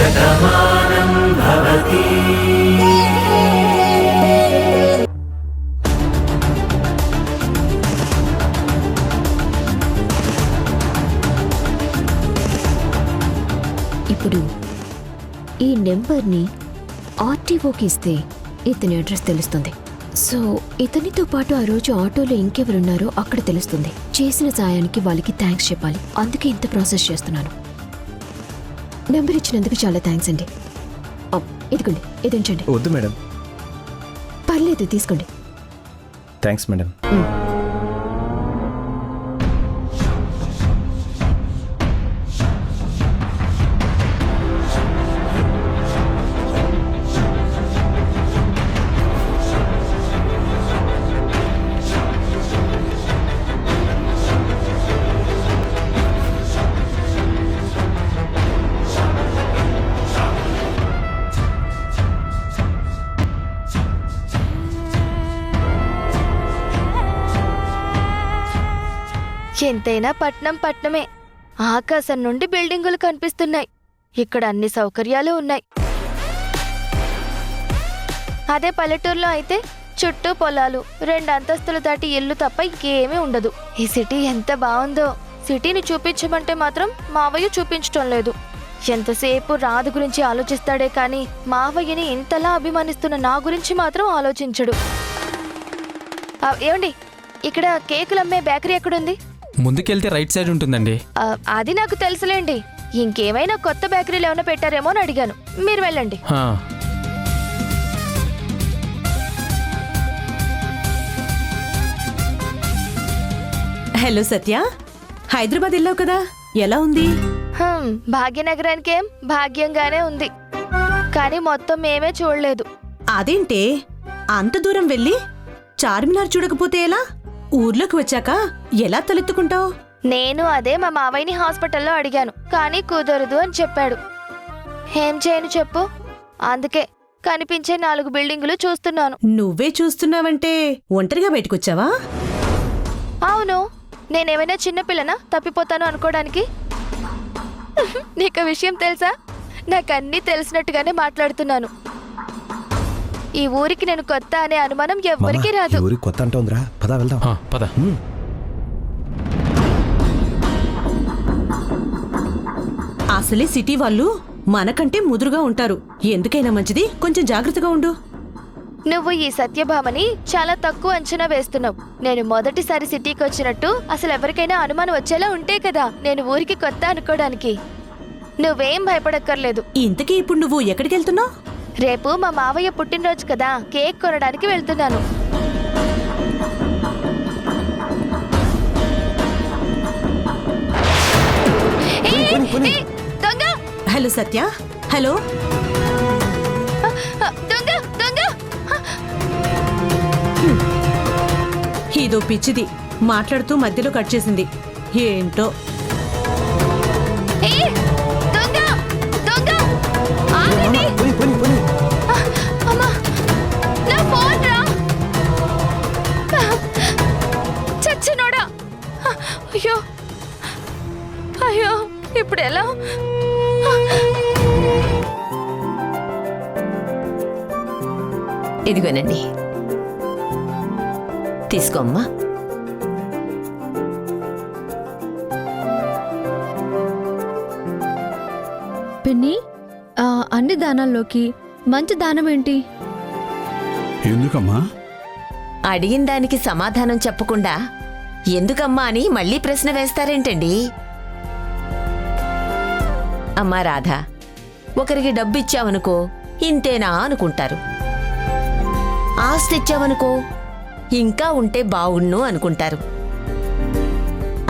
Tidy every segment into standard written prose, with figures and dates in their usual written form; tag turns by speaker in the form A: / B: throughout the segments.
A: శతమానం భవతి.
B: ఇప్పుడు ఈ నెంబర్ని ఆర్టీఓకి ఇస్తే ఇతని అడ్రస్ తెలుస్తుంది. సో ఇతనితో పాటు ఆ రోజు ఆటోలో ఇంకెవరున్నారో అక్కడ తెలుస్తుంది. చేసిన సాయానికి వాళ్ళకి థ్యాంక్స్ చెప్పాలి. అందుకే ఇంత ప్రాసెస్ చేస్తున్నాను. నెంబర్ ఇచ్చినందుకు చాలా థ్యాంక్స్ అండి. ఇదిగోండి, ఇది ఉంచండి.
C: వద్దు మేడం.
B: పర్లేదు, తీసుకోండి.
C: Thanks madam.
D: ఎంతైనా పట్నం పట్నమే. ఆకాశం నుండి బిల్డింగులు కనిపిస్తున్నాయి. ఇక్కడ అన్ని సౌకర్యాలు ఉన్నాయి. అదే పల్లెటూరులో అయితే చుట్టూ పొలాలు, 2 అంతస్తులు దాటి ఇల్లు తప్ప ఇంకేమీ ఉండదు. ఈ సిటీ ఎంత బాగుందో. సిటీని చూపించమంటే మాత్రం మావయ్య చూపించటం లేదు. ఎంతసేపు రాధ గురించి ఆలోచిస్తాడే కానీ మావయ్యని ఇంతలా అభిమానిస్తున్న నా గురించి మాత్రం ఆలోచించడు. ఏమండి, ఇక్కడ కేకులు అమ్మే బేకరీ ఎక్కడుంది?
E: ముందుకెళ్తే రైట్ సైడ్ ఉంటుందండి.
D: అది నాకు తెలుసులేండి. ఇంకేమైనా కొత్త బేకరీలు ఏమైనా పెట్టారేమో అని అడిగాను. మీరు వెళ్ళండి.
F: హలో సత్య, హైదరాబాద్ వెళ్ళావు కదా, ఎలా ఉంది?
D: భాగ్యనగరానికేం భాగ్యంగానే ఉంది, కానీ మొత్తం మేమే చూడలేదు.
F: అదేంటే అంత దూరం వెళ్ళి చార్మినార్ చూడకపోతే ఎలా? ఊర్లోకి వచ్చాక ఎలా తలెత్తుకుంటావు?
D: నేను అదే మా మావయ్యని హాస్పిటల్లో అడిగాను, కానీ కుదరదు అని చెప్పాడు. ఏం చేయను చెప్పు? అందుకే కనిపించే 4 బిల్డింగులు చూస్తున్నాను.
F: నువ్వే చూస్తున్నావంటే ఒంటరిగా బయటకొచ్చావా?
D: అవును, నేనేమైనా చిన్నపిల్లనా తప్పిపోతాను అనుకోవడానికి? నీకు విషయం తెలుసా? నాకన్నీ తెలిసినట్టుగానే మాట్లాడుతున్నాను. ఈ ఊరికి నేను కొత్త అనే అనుమానం ఎవ్వరికీ రాదు.
C: ఊరికి కొత్త అంటోందిరా, పద వెళ్దాం.
E: పద.
F: అసలే సిటీ వాళ్ళు మనకంటే ముదురుగా ఉంటారు. ఎందుకైనా మంచిది కొంచెం జాగ్రత్తగా ఉండు.
D: నువ్వు ఈ సత్యభామని చాలా తక్కువ అంచనా వేస్తున్నావు. నేను మొదటిసారి సిటీకి వచ్చినట్టు అసలు ఎవరికైనా అనుమానం వచ్చేలా ఉంటే కదా నేను ఊరికి కొత్త అనుకోవడానికి. నువ్వేం భయపడక్కర్లేదు.
F: ఇంతకీ ఇప్పుడు నువ్వు ఎక్కడికి వెళ్తున్నావు?
D: రేపు మా మావయ్య పుట్టినరోజు కదా, కేక్ కొనడానికి వెళ్తున్నాను.
F: హలో సత్య, హలో. ఇదో పిచ్చిది మాట్లాడుతూ మధ్యలో కట్ చేసింది. ఏంటో.
D: చచ్చినోడా! అయ్యో అయ్యో, ఇప్పుడు ఎలా?
G: ఇదిగోనండి, తీసుకోమ్మా.
B: పిన్ని, అన్ని దానాల్లోకి మంచి దానం ఏంటి?
H: ఎందుకమ్మా?
G: అడిగిన దానికి సమాధానం చెప్పకుండా ఎందుకమ్మా అని మళ్ళీ ప్రశ్న వేస్తారేంటండి? అమ్మా రాధా, ఒకరికి డబ్బిచ్చావనుకో ఇంతేనా అనుకుంటారు. ఆస్తి ఇచ్చావనుకో ఇంకా ఉంటే బావుణ్ణు అనుకుంటారు.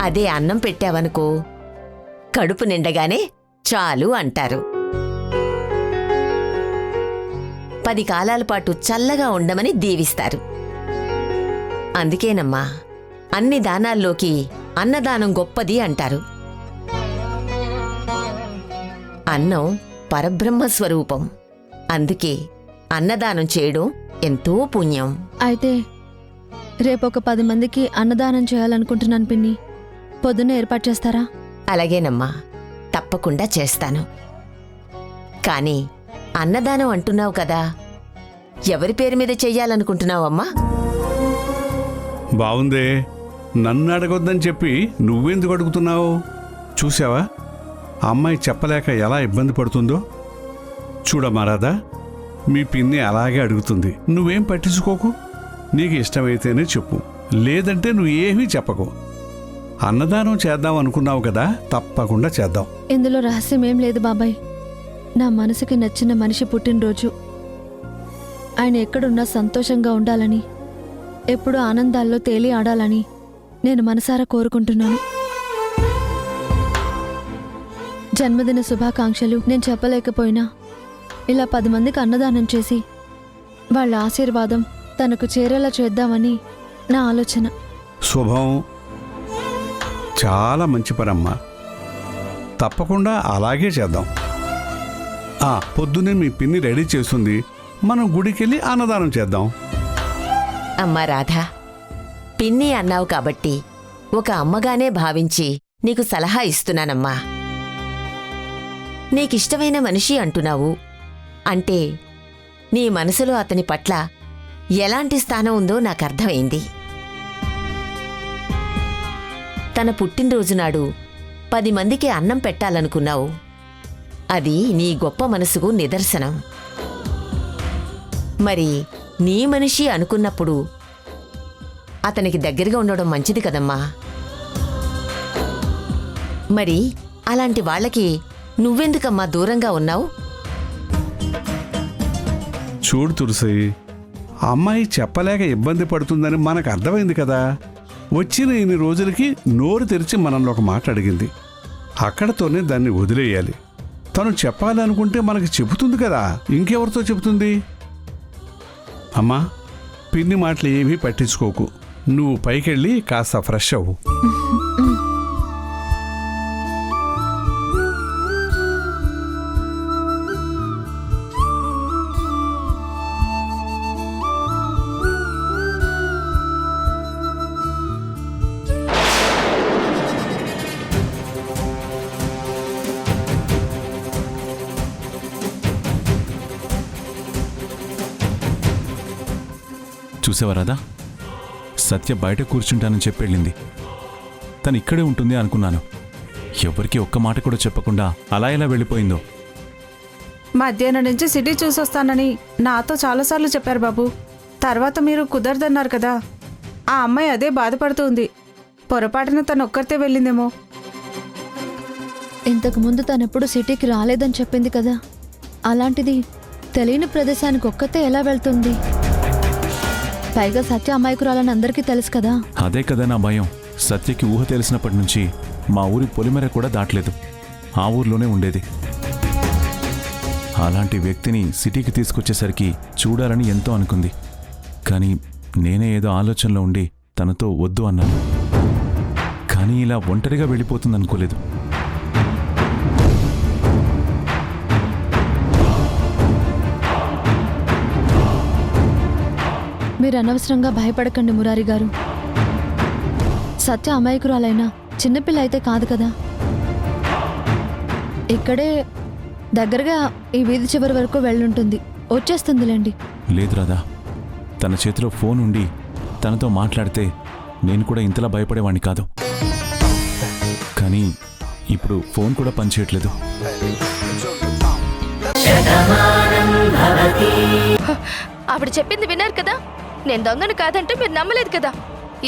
G: అదే అన్నం పెట్టావనుకో కడుపు నిండగానే చాలు అంటారు. 10 కాలాల పాటు చల్లగా ఉండమని దీవిస్తారు. అందుకేనమ్మా అన్ని దానాల్లోకి అన్నదానం గొప్పది అంటారు. అన్నం పరబ్రహ్మ స్వరూపం. అందుకే అన్నదానం చేయడం ఎంతో పుణ్యం.
B: అయితే రేపొక 10 మందికి అన్నదానం చేయాలనుకుంటున్నాను పిన్ని. పొద్దున్న ఏర్పాటు చేస్తారా?
G: అలాగేనమ్మా, తప్పకుండా చేస్తాను. కానీ అన్నదానం అంటున్నావు కదా, ఎవరి పేరు మీద చెయ్యాలనుకుంటున్నావమ్మా?
A: బావుందే, నన్ను అడగొద్దని చెప్పి నువ్వెందుకు అడుగుతున్నావు? చూసావా అమ్మాయి చెప్పలేక ఎలా ఇబ్బంది పడుతుందో? చూడమ్మా రాధా, మీ పిన్ని అలాగే అడుగుతుంది. నువ్వేం పట్టించుకోకు. నీకు ఇష్టమైతేనే చెప్పు, లేదంటే నువ్వు ఏమీ చెప్పకు. అన్నదానం చేద్దాం అనుకున్నావు కదా, తప్పకుండా చేద్దాం.
H: ఇందులో రహస్యం ఏం లేదు బాబాయ్. నా మనసుకి నచ్చిన మనిషి పుట్టినరోజు. ఆయన ఎక్కడున్నా సంతోషంగా ఉండాలని, ఎప్పుడూ ఆనందాల్లో తేలి ఆడాలని నేను మనసారా కోరుకుంటున్నాను. జన్మదిన శుభాకాంక్షలు నేను చెప్పలేకపోయినా ఇలా 10 మందికి అన్నదానం చేసి వాళ్ళ ఆశీర్వాదం తనకు చేరేలా చేద్దామని నా ఆలోచన.
A: శుభం, చాలా మంచి పనమ్మా. తప్పకుండా అలాగే చేద్దాం. పొద్దున్నే మీ పిన్ని రెడీ చేస్తుంది, మనం గుడికెళ్ళి అన్నదానం చేద్దాం.
G: అమ్మా రాధా, పిన్ని అన్నావు కాబట్టి ఒక అమ్మగానే భావించి నీకు సలహా ఇస్తున్నానమ్మా. నీకిష్టమైన మనిషి అంటున్నావు అంటే నీ మనసులో అతని పట్ల ఎలాంటి స్థానం ఉందో నాకర్థమైంది. తన పుట్టినరోజు నాడు 10 మందికి అన్నం పెట్టాలనుకున్నావు. అది నీ గొప్ప మనసుకు నిదర్శనం. మరి నీ మనిషి అనుకున్నప్పుడు అతనికి దగ్గరగా ఉండడం మంచిది కదమ్మా. మరి అలాంటి వాళ్ళకి నువ్వెందుకమ్మా దూరంగా ఉన్నావు?
A: చూడు తులసి, అమ్మాయి చెప్పలేక ఇబ్బంది పడుతుందని మనకు అర్థమైంది కదా. వచ్చిన ఇన్ని రోజులకి నోరు తెరిచి మనల్ని ఒక మాట అడిగింది. అక్కడతోనే దాన్ని వదిలేయాలి. తను చెప్పాలనుకుంటే మనకి చెబుతుంది కదా, ఇంకెవరితో చెబుతుంది? అమ్మా, పిన్ని మాటలు ఏమీ పట్టించుకోకు. నువ్వు పైకెళ్ళి కాస్త ఫ్రెష్ అవ్వు.
I: చూసావా రాధా, సత్య బయట కూర్చుంటానని చెప్పెళ్ళింది. తను ఇక్కడే ఉంటుంది అనుకున్నాను. ఎవరికి ఒక్క మాట కూడా చెప్పకుండా అలా ఎలా వెళ్ళిపోయిందో.
F: మధ్యాహ్నం నుంచి సిటీ చూసొస్తానని నాతో చాలాసార్లు చెప్పారు బాబు. తర్వాత మీరు కుదరదన్నారు కదా. ఆ అమ్మాయి అదే బాధపడుతుంది. పొరపాటున తను ఒక్కరితే వెళ్ళిందేమో.
H: ఇంతకుముందు తనెప్పుడు సిటీకి రాలేదని చెప్పింది కదా. అలాంటిది తెలియని ప్రదేశానికి ఒక్కతే ఎలా వెళ్తుంది? పైగా సత్య అమాయకురాలని అందరికీ తెలుసు కదా.
I: అదే కదా నా భయం. సత్యకి ఊహ తెలిసినప్పటి నుంచి మా ఊరి పొలిమేర కూడా దాటలేదు. ఆ ఊర్లోనే ఉండేది. అలాంటి వ్యక్తిని సిటీకి తీసుకొచ్చేసరికి చూడాలని ఎంతో అనుకుంది. కానీ నేనే ఏదో ఆలోచనలో ఉండి తనతో వద్దు అన్నాను. కానీ ఇలా ఒంటరిగా వెళ్ళిపోతుందనుకోలేదు.
H: మీరు అనవసరంగా భయపడకండి మురారి గారు. సత్య అమాయకురాలైనా చిన్నపిల్ల అయితే కాదు కదా. ఇక్కడే దగ్గరగా ఈ వీధి చివరి వరకు వెళ్ళుంటుంది. వచ్చేస్తుందిలేండి.
I: లేదు రాదా, తన చేతిలో ఫోన్ ఉండి తనతో మాట్లాడితే నేను కూడా ఇంతలా భయపడేవాణ్ణి కాదు. కానీ ఇప్పుడు ఫోన్ కూడా పనిచేయట్లేదు.
D: ఆవిడ చెప్పింది విన్నారు కదా. నేను దొంగను కాదంటే మీరు నమ్మలేదు కదా.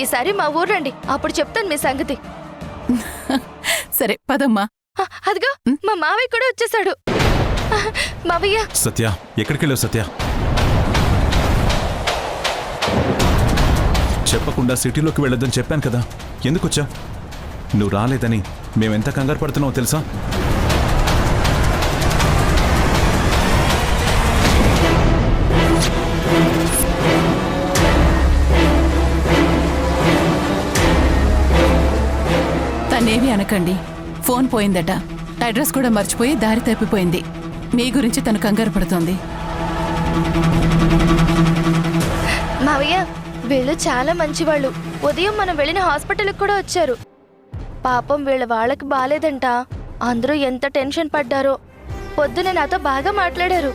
D: ఈసారి మా ఊరు రండి, అప్పుడు చెప్తాను మీ సంగతి.
F: సరే పదమ్మా.
D: అదిగో మా మావయ్య కూడా వచ్చేసాడు. మావయ్య.
I: సత్య, ఎక్కడికెళ్ళావు సత్య? చెప్పకుండా సిటీలోకి వెళ్ళొద్దని చెప్పాను కదా, ఎందుకొచ్చా? నువ్వు రాలేదని మేమెంత కంగారు పడుతున్నావో తెలుసా?
J: తనేమీ అనకండి. ఫోన్ పోయిందట. అడ్రస్ కూడా మర్చిపోయి దారి తప్పిపోయింది. మీ గురించి తను కంగారు పడుతోంది.
D: మావయ్య, వీళ్ళు చాలా మంచివాళ్ళు. ఉదయం మనం వెళ్ళిన హాస్పిటల్కి కూడా వచ్చారు. పాపం వాళ్ళకి బాలేదంట. అందరూ ఎంత టెన్షన్ పడ్డారో. పొద్దున నాతో బాగా మాట్లాడారు.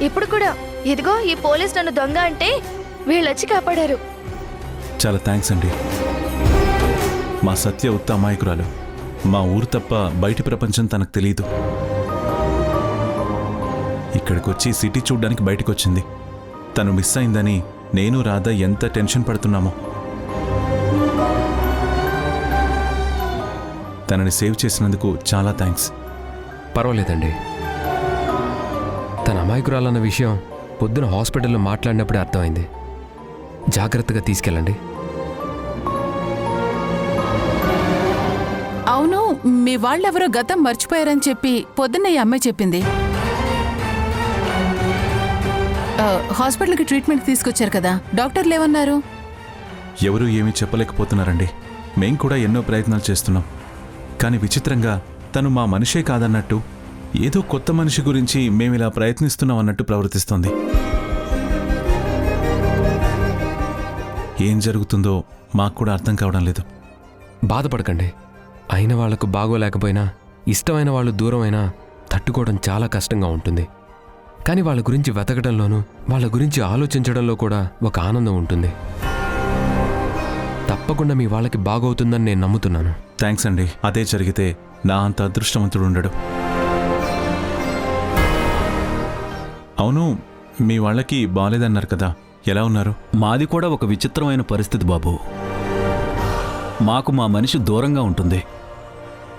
D: ఇప్పుడు కూడా ఇదిగో ఈ పోలీస్ నన్ను దొంగ అంటే వీళ్ళొచ్చి కాపాడారు.
I: చాలా థ్యాంక్స్ అండి. మా సత్య ఉత్త అమాయకురాలు. మా ఊరు తప్ప బయటి ప్రపంచం తనకు తెలియదు. ఇక్కడికి వచ్చి సిటీ చూడ్డానికి బయటకు వచ్చింది. తను మిస్ అయిందని నేను రాధ ఎంత టెన్షన్ పడుతున్నామో. తనని సేవ్ చేసినందుకు చాలా థ్యాంక్స్.
K: పర్వాలేదండి. తన అమాయకురాలన్న విషయం పొద్దున హాస్పిటల్లో మాట్లాడినప్పుడే అర్థమైంది. జాగ్రత్తగా తీసుకెళ్ళండి.
J: అవును, మీ వాళ్ళెవరో గతం మర్చిపోయారని చెప్పి పొద్దున్న ఈ అమ్మాయి చెప్పింది. హాస్పిటల్కి ట్రీట్మెంట్ తీసుకొచ్చారు కదా, డాక్టర్లు ఏమన్నారు?
I: ఎవరూ ఏమీ చెప్పలేకపోతున్నారండి. మేం కూడా ఎన్నో ప్రయత్నాలు చేస్తున్నాం. కానీ విచిత్రంగా తను మా మనిషే కాదన్నట్టు, ఏదో కొత్త మనిషి గురించి మేమిలా ప్రయత్నిస్తున్నాం అన్నట్టు ప్రవర్తిస్తోంది. ఏం జరుగుతుందో మాకు కూడా అర్థం కావడం లేదు.
K: బాధపడకండి. అయిన వాళ్లకు బాగోలేకపోయినా ఇష్టమైన వాళ్ళు దూరమైనా తట్టుకోవడం చాలా కష్టంగా ఉంటుంది. కానీ వాళ్ళ గురించి వెతకడంలోనూ వాళ్ళ గురించి ఆలోచించడంలో కూడా ఒక ఆనందం ఉంటుంది. తప్పకుండా మీ వాళ్ళకి బాగవుతుందని నేను నమ్ముతున్నాను.
I: థ్యాంక్స్ అండి. అదే జరిగితే నా అంత అదృష్టవంతుడు ఉండడు. అవును, మీ వాళ్ళకి బాలేదన్నారు కదా, ఎలా ఉన్నారు?
L: మాది కూడా ఒక విచిత్రమైన పరిస్థితి బాబు. మాకు మా మనిషి దూరంగా ఉంటుంది.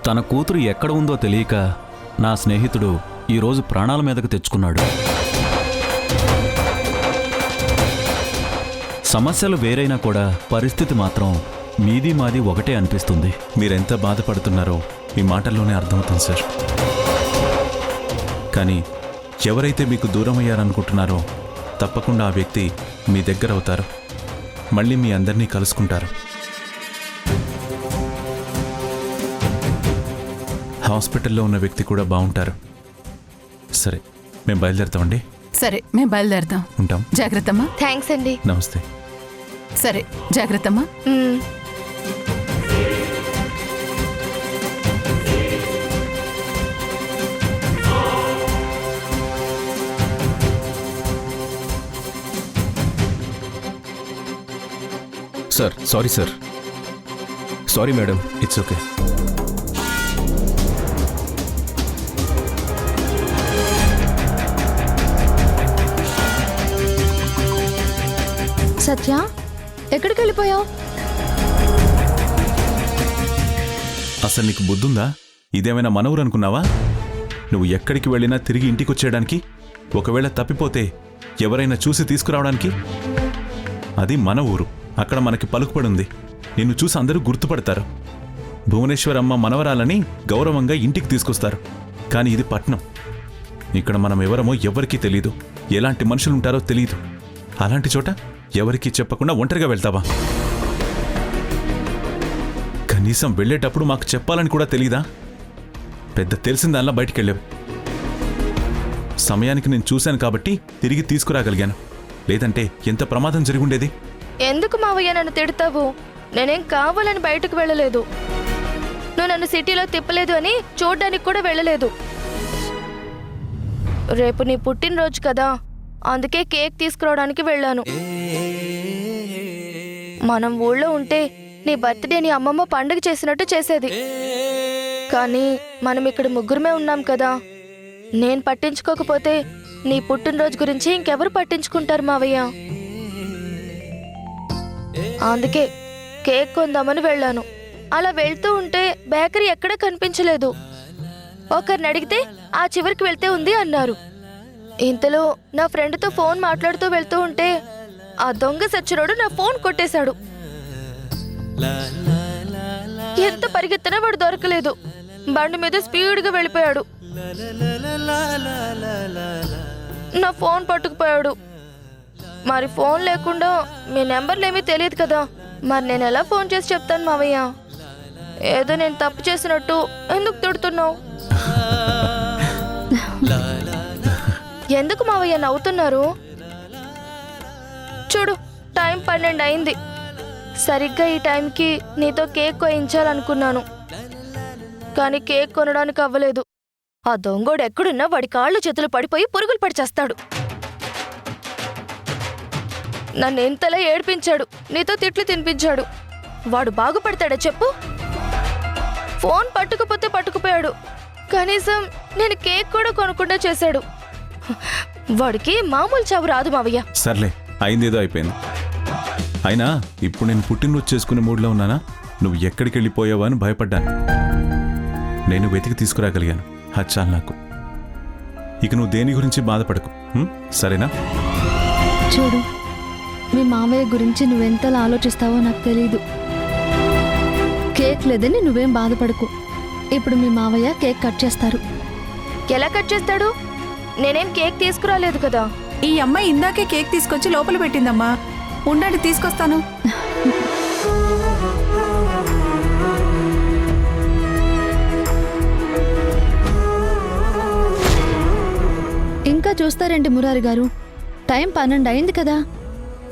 L: తన కూతురు ఎక్కడ ఉందో తెలియక నా స్నేహితుడు ఈరోజు ప్రాణాల మీదకు తెచ్చుకున్నాడు. సమస్యలు వేరైనా కూడా పరిస్థితి మాత్రం మీది మాది ఒకటే అనిపిస్తుంది.
I: మీరెంత బాధపడుతున్నారో మీ మాటల్లోనే అర్థమవుతుంది సార్. కానీ ఎవరైతే మీకు దూరమయ్యారనుకుంటున్నారో తప్పకుండా ఆ వ్యక్తి మీ దగ్గర అవుతారు. మళ్ళీ మీ అందరినీ కలుసుకుంటారు. హాస్పిటల్లో ఉన్న వ్యక్తి కూడా బాగుంటారు. సరే, మేము బయలుదేరుతామండి.
J: సరే, మేము బయలుదేరదాం.
I: ఉంటాం.
J: జాగ్రత్తమ్మా.
D: థ్యాంక్స్ అండి.
I: నమస్తే.
J: సరే, జాగ్రత్తమ్మా.
K: Sir, sorry sir. Sorry madam.
I: It's okay.
H: Satya, ఎక్కడికి వెళ్ళిపోయావు?
I: అసలు నీకు బుద్ధుందా? ఇదేమైనా మన ఊరు అనుకున్నావా? నువ్వు ఎక్కడికి వెళ్ళినా తిరిగి ఇంటికి వచ్చేయడానికి, ఒకవేళ తప్పిపోతే ఎవరైనా చూసి తీసుకురావడానికి. అది మన ఊరు. అక్కడ మనకి పలుకుపడుంది. నిన్ను చూసి అందరూ గుర్తుపడతారు. భువనేశ్వరమ్మ మనవరాలని గౌరవంగా ఇంటికి తీసుకొస్తారు. కానీ ఇది పట్నం. ఇక్కడ మనం ఎవరమో ఎవరికీ తెలీదు. ఎలాంటి మనుషులుంటారో తెలీదు. అలాంటి చోట ఎవరికీ చెప్పకుండా ఒంటరిగా వెళ్తావా? కనీసం వెళ్ళేటప్పుడు మాకు చెప్పాలని కూడా తెలీదా? పెద్ద తెలిసిన దానిలా బయటికెళ్ళావు. సమయానికి నేను చూశాను కాబట్టి తిరిగి తీసుకురాగలిగాను. లేదంటే ఎంత ప్రమాదం జరిగుండేది.
D: ఎందుకు మావయ్య నన్ను తిడతావు? నేనేం కావాలని బయటకు వెళ్ళలేదు. నువ్వు నన్ను సిటీలో తిప్పలేదు అని చూడ్డానికి కూడా వెళ్ళలేదు. రేపు నీ పుట్టినరోజు కదా, అందుకే కేక్ తీసుకురావడానికి వెళ్ళాను. మనం ఊళ్ళో ఉంటే నీ బర్త్డే నీ అమ్మమ్మ పండుగ చేసినట్టు చేసేది. కానీ మనం ఇక్కడ ముగ్గురమే ఉన్నాం కదా. నేను పట్టించుకోకపోతే నీ పుట్టినరోజు గురించి ఇంకెవరు పట్టించుకుంటారు మావయ్య? అందుకే కేక్ కొందామని వెళ్ళాను. అలా వెళ్తూ ఉంటే బేకరీ ఎక్కడా కనిపించలేదు. ఒకరిని అడిగితే ఆ చివరికి వెళ్తే ఉంది అన్నారు. ఇంతలో నా ఫ్రెండ్తో ఫోన్ మాట్లాడుతూ వెళ్తూ ఉంటే ఆ దొంగ సచ్చినోడు నా ఫోన్ కొట్టేశాడు. ఎంత పరిగెత్తినా వాడు దొరకలేదు. బండి మీద స్పీడ్గా వెళ్ళిపోయాడు. నా ఫోన్ పట్టుకుపోయాడు. మరి ఫోన్ లేకుండా మీ నెంబర్లు ఏమీ తెలియదు కదా. మరి నేను ఎలా ఫోన్ చేసి చెప్తాను మావయ్య? ఏదో నేను తప్పు చేసినట్టు ఎందుకు తిడుతున్నావు? ఎందుకు మావయ్య నవ్వుతున్నారు? చూడు, టైం 12 అయింది. సరిగ్గా ఈ టైంకి నీతో కేక్ కోయించాలనుకున్నాను, కానీ కేక్ కొనడానికి అవ్వలేదు. ఆ దొంగోడు ఎక్కడున్నా వాడి కాళ్ళు చేతులు పడిపోయి పురుగులు పడి చేస్తాడు. నన్ను ఎంతలా ఏడ్పించాడు, నీతో తిట్లు తినిపించాడు. వాడు బాగుపడతాడా చెప్పు? ఫోన్ పట్టుకుపోతే పట్టుకుపోయాడు, కనీసం నేను కేక్ కూడా కొనకుండా చేశాడు. వాడికి మామూలు చావు రాదు మావయ్య.
I: సర్లే, అయిందేదో అయిపోయింది. అయినా ఇప్పుడు నేను పుట్టినరోజు చేసుకునే మూడ్లో ఉన్నానా? నువ్వు ఎక్కడికి వెళ్ళిపోయావా అని భయపడ్డాను. నేను వెతికి తీసుకురాగలిగాను, అది చాలు నాకు. ఇక నువ్వు దేని గురించి బాధపడకు, సరేనా?
H: చూడు, మీ మావయ్య గురించి నువ్వెంతలా ఆలోచిస్తావో నాకు తెలీదు. కేక్ లేదని నువ్వేం బాధపడకు. ఇప్పుడు మీ మావయ్య కేక్ కట్ చేస్తారు.
D: ఎలా కట్ చేస్తాడు? నేనేం కేక్ తీసుకురాలేదు కదా.
F: ఈ అమ్మాయి ఇందాకే కేక్ తీసుకొచ్చి లోపల పెట్టిందమ్మా. ఉండండి, తీసుకొస్తాను.
H: ఇంకా చూస్తారేంటి మురారి గారు? టైం 12 అయింది కదా.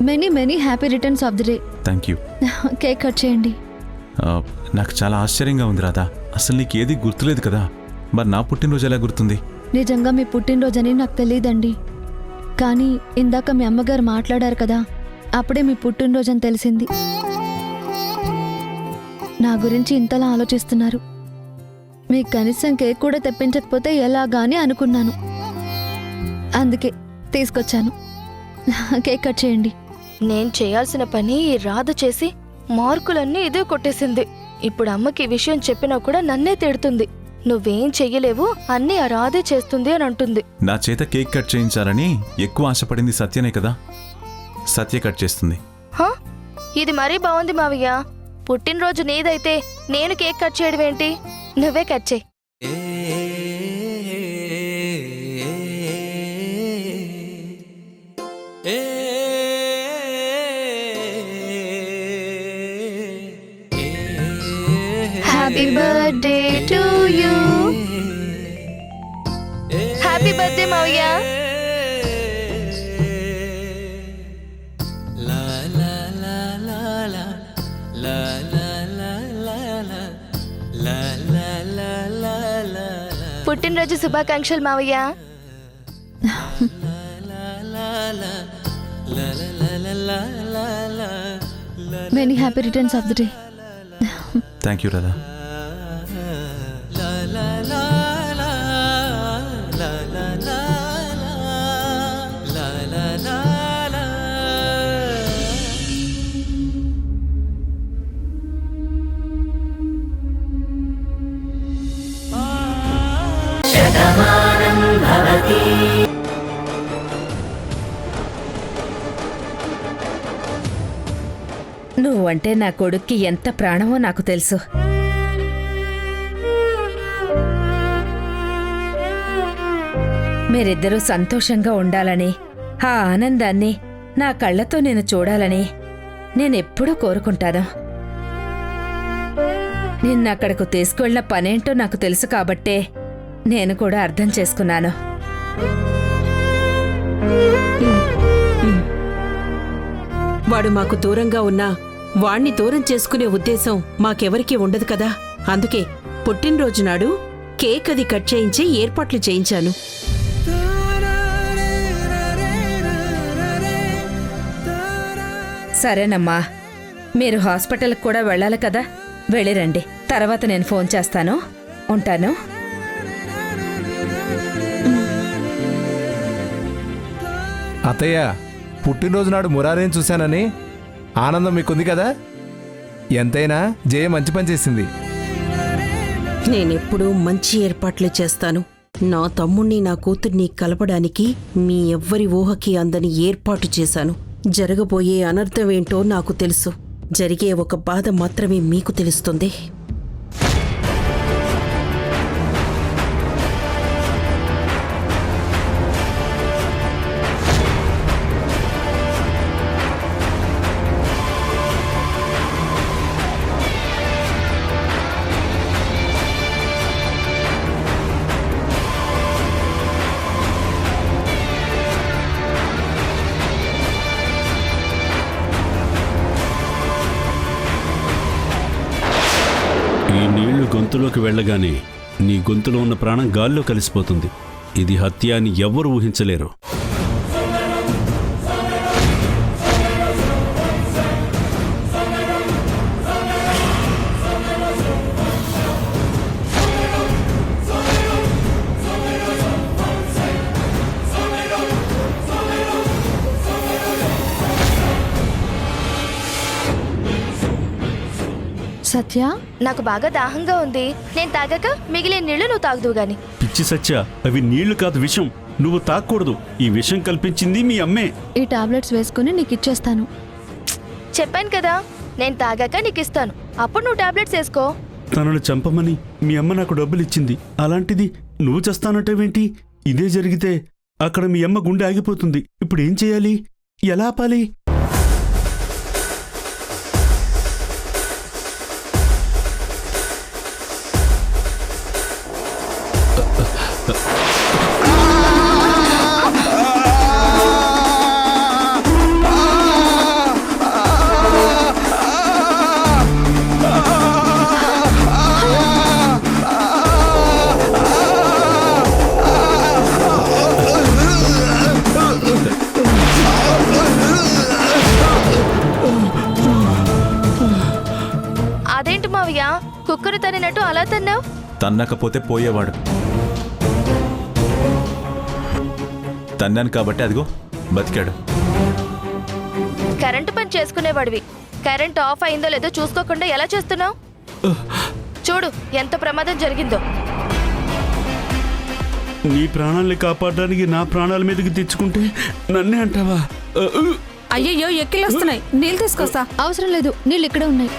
H: Many many happy returns of the day.
I: Thank you.
H: Cake cut చేయండి.
I: నాకు చాలా ఆశ్చర్యంగా ఉంది రాధా. అసలు నీకు ఏది గుర్తులేదు కదా, మరి నా పుట్టినరోజు ఎలా గుర్తుంది?
H: నిజంగా మీ పుట్టినరోజని నాకు తెలియదండి. కానీ ఇందాక మీ అమ్మగారు మాట్లాడారు కదా, అప్పుడే మీ పుట్టినరోజు అని తెలిసింది. నా గురించి ఇంతలా ఆలోచిస్తున్నారు. మీకు కనీసం కేక్ కూడా తెప్పించకపోతే ఎలాగా అని అనుకున్నాను. అందుకే తీసుకొచ్చాను. కేక్ కట్ చేయండి.
D: నేను చేయాల్సిన పని ఈ రాధ చేసి మార్కులన్నీ ఇదే కొట్టేసింది. ఇప్పుడు అమ్మకి ఈ విషయం చెప్పినా కూడా నన్నే తిడుతుంది. నువ్వేం చెయ్యలేవు, అన్నీ ఆ రాధే చేస్తుంది అని అంటుంది.
I: నా చేత కేక్ కట్ చేయించాలని ఎక్కువ ఆశపడింది సత్యనే కదా. సత్య కట్ చేస్తుంది.
D: హా? ఇది మరీ బాగుంది మావయ్య. పుట్టినరోజు నీదైతే నేను కేక్ కట్ చేయడం ఏంటి? నువ్వే కట్ చేయి. Happy birthday to you. Happy birthday మావయ్య. పుట్టినరోజు శుభాకాంక్షలు మావయ్య.
H: Many happy returns of the day.
I: Thank you Radha.
G: నువ్వంటే నా కొడుక్కి ఎంత ప్రాణమో నాకు తెలుసు. మీరిద్దరూ సంతోషంగా ఉండాలని, ఆ ఆనందాన్ని నా కళ్ళతో నేను చూడాలని నేనెప్పుడూ కోరుకుంటాను. నిన్నక్కడకు తీసుకెళ్లిన పనేంటో నాకు తెలుసు కాబట్టే నేను కూడా అర్థం చేసుకున్నాను.
M: వాడు మాకు దూరంగా ఉన్నా వాణ్ణి దూరం చేసుకునే ఉద్దేశం మాకెవరికీ ఉండదు కదా. అందుకే పుట్టినరోజు నాడు కేక్ అది కట్ చేయించి ఏర్పాట్లు చేయించాను.
G: సరేనమ్మా, మీరు హాస్పిటల్కి కూడా వెళ్ళాలి కదా, వెళ్ళిరండి. తర్వాత నేను ఫోన్ చేస్తాను. ఉంటాను.
C: అత్తయ్య, పుట్టినరోజు నాడు మురారిని చూశానని ఆనందం మీకుంది కదా. ఎంతైనా జయ మంచి పని చేసింది.
M: నేనెప్పుడూ మంచి ఏర్పాట్లే చేస్తాను. నా తమ్ముణ్ణి నా కూతుర్ని కలపడానికి మీ ఎవ్వరి ఊహకి అందని ఏర్పాటు చేశాను. జరగబోయే అనర్థమేంటో నాకు తెలుసు. జరిగే ఒక బాధ మాత్రమే మీకు తెలుస్తుంది.
N: ఈ నీళ్లు గొంతులోకి వెళ్ళగానే నీ గొంతులో ఉన్న ప్రాణం గాల్లో కలిసిపోతుంది. ఇది హత్య అని ఎవ్వరూ ఊహించలేరు.
H: సత్య,
D: నాకు బాగా దాహంగా ఉంది. నేను తాగాక మిగిలిన నీళ్లు నువ్వు తాగుదువు గాని.
N: పిచ్చి సత్య, అవి నీళ్లు కాదు, విషం. నువ్వు తాగకూడదు. ఈ విషం కల్పించింది మీ అమ్మే.
H: ఈ టాబ్లెట్స్ వేసుకుని నీకు ఇచ్చేస్తాను.
D: చెప్పాను కదా, నేను తాగాక నీకు ఇస్తాను. అప్పుడు నువ్వు టాబ్లెట్స్ వేసుకో.
N: తనను చంపమని మీ అమ్మ నాకు డబ్బులు ఇచ్చింది. అలాంటిది నువ్వు చేస్తానంటావేంటి? ఇదే జరిగితే అక్కడ మీ అమ్మ గుండె ఆగిపోతుంది. ఇప్పుడు ఏం చేయాలి? ఎలా ఆపాలి?
D: అదేంటి మావయ్య, కుక్కను తన్నినట్టు అలా తన్నావు?
I: తన్నకపోతే పోయేవాడు. తన్నాను కాబట్టి అదిగో బతికాడు.
D: కరెంటు పని చేసుకునేవాడివి. కరెంట్ ఆఫ్ అయిందో లేదో చూసుకోకుండా ఎలా చేస్తున్నావు? చూడు ఎంత ప్రమాదం జరిగిందో.
N: నీ ప్రాణాల్ని కాపాడడానికి నా ప్రాణాల మీదకి తెచ్చుకుంటే నన్నే అంటావా?
F: అయ్యయ్యో, ఎక్కిళ్ళు వస్తున్నాయి. నీళ్ళు తీసుకొస్తా.
H: అవసరం లేదు, నీళ్ళు ఇక్కడే ఉన్నాయి.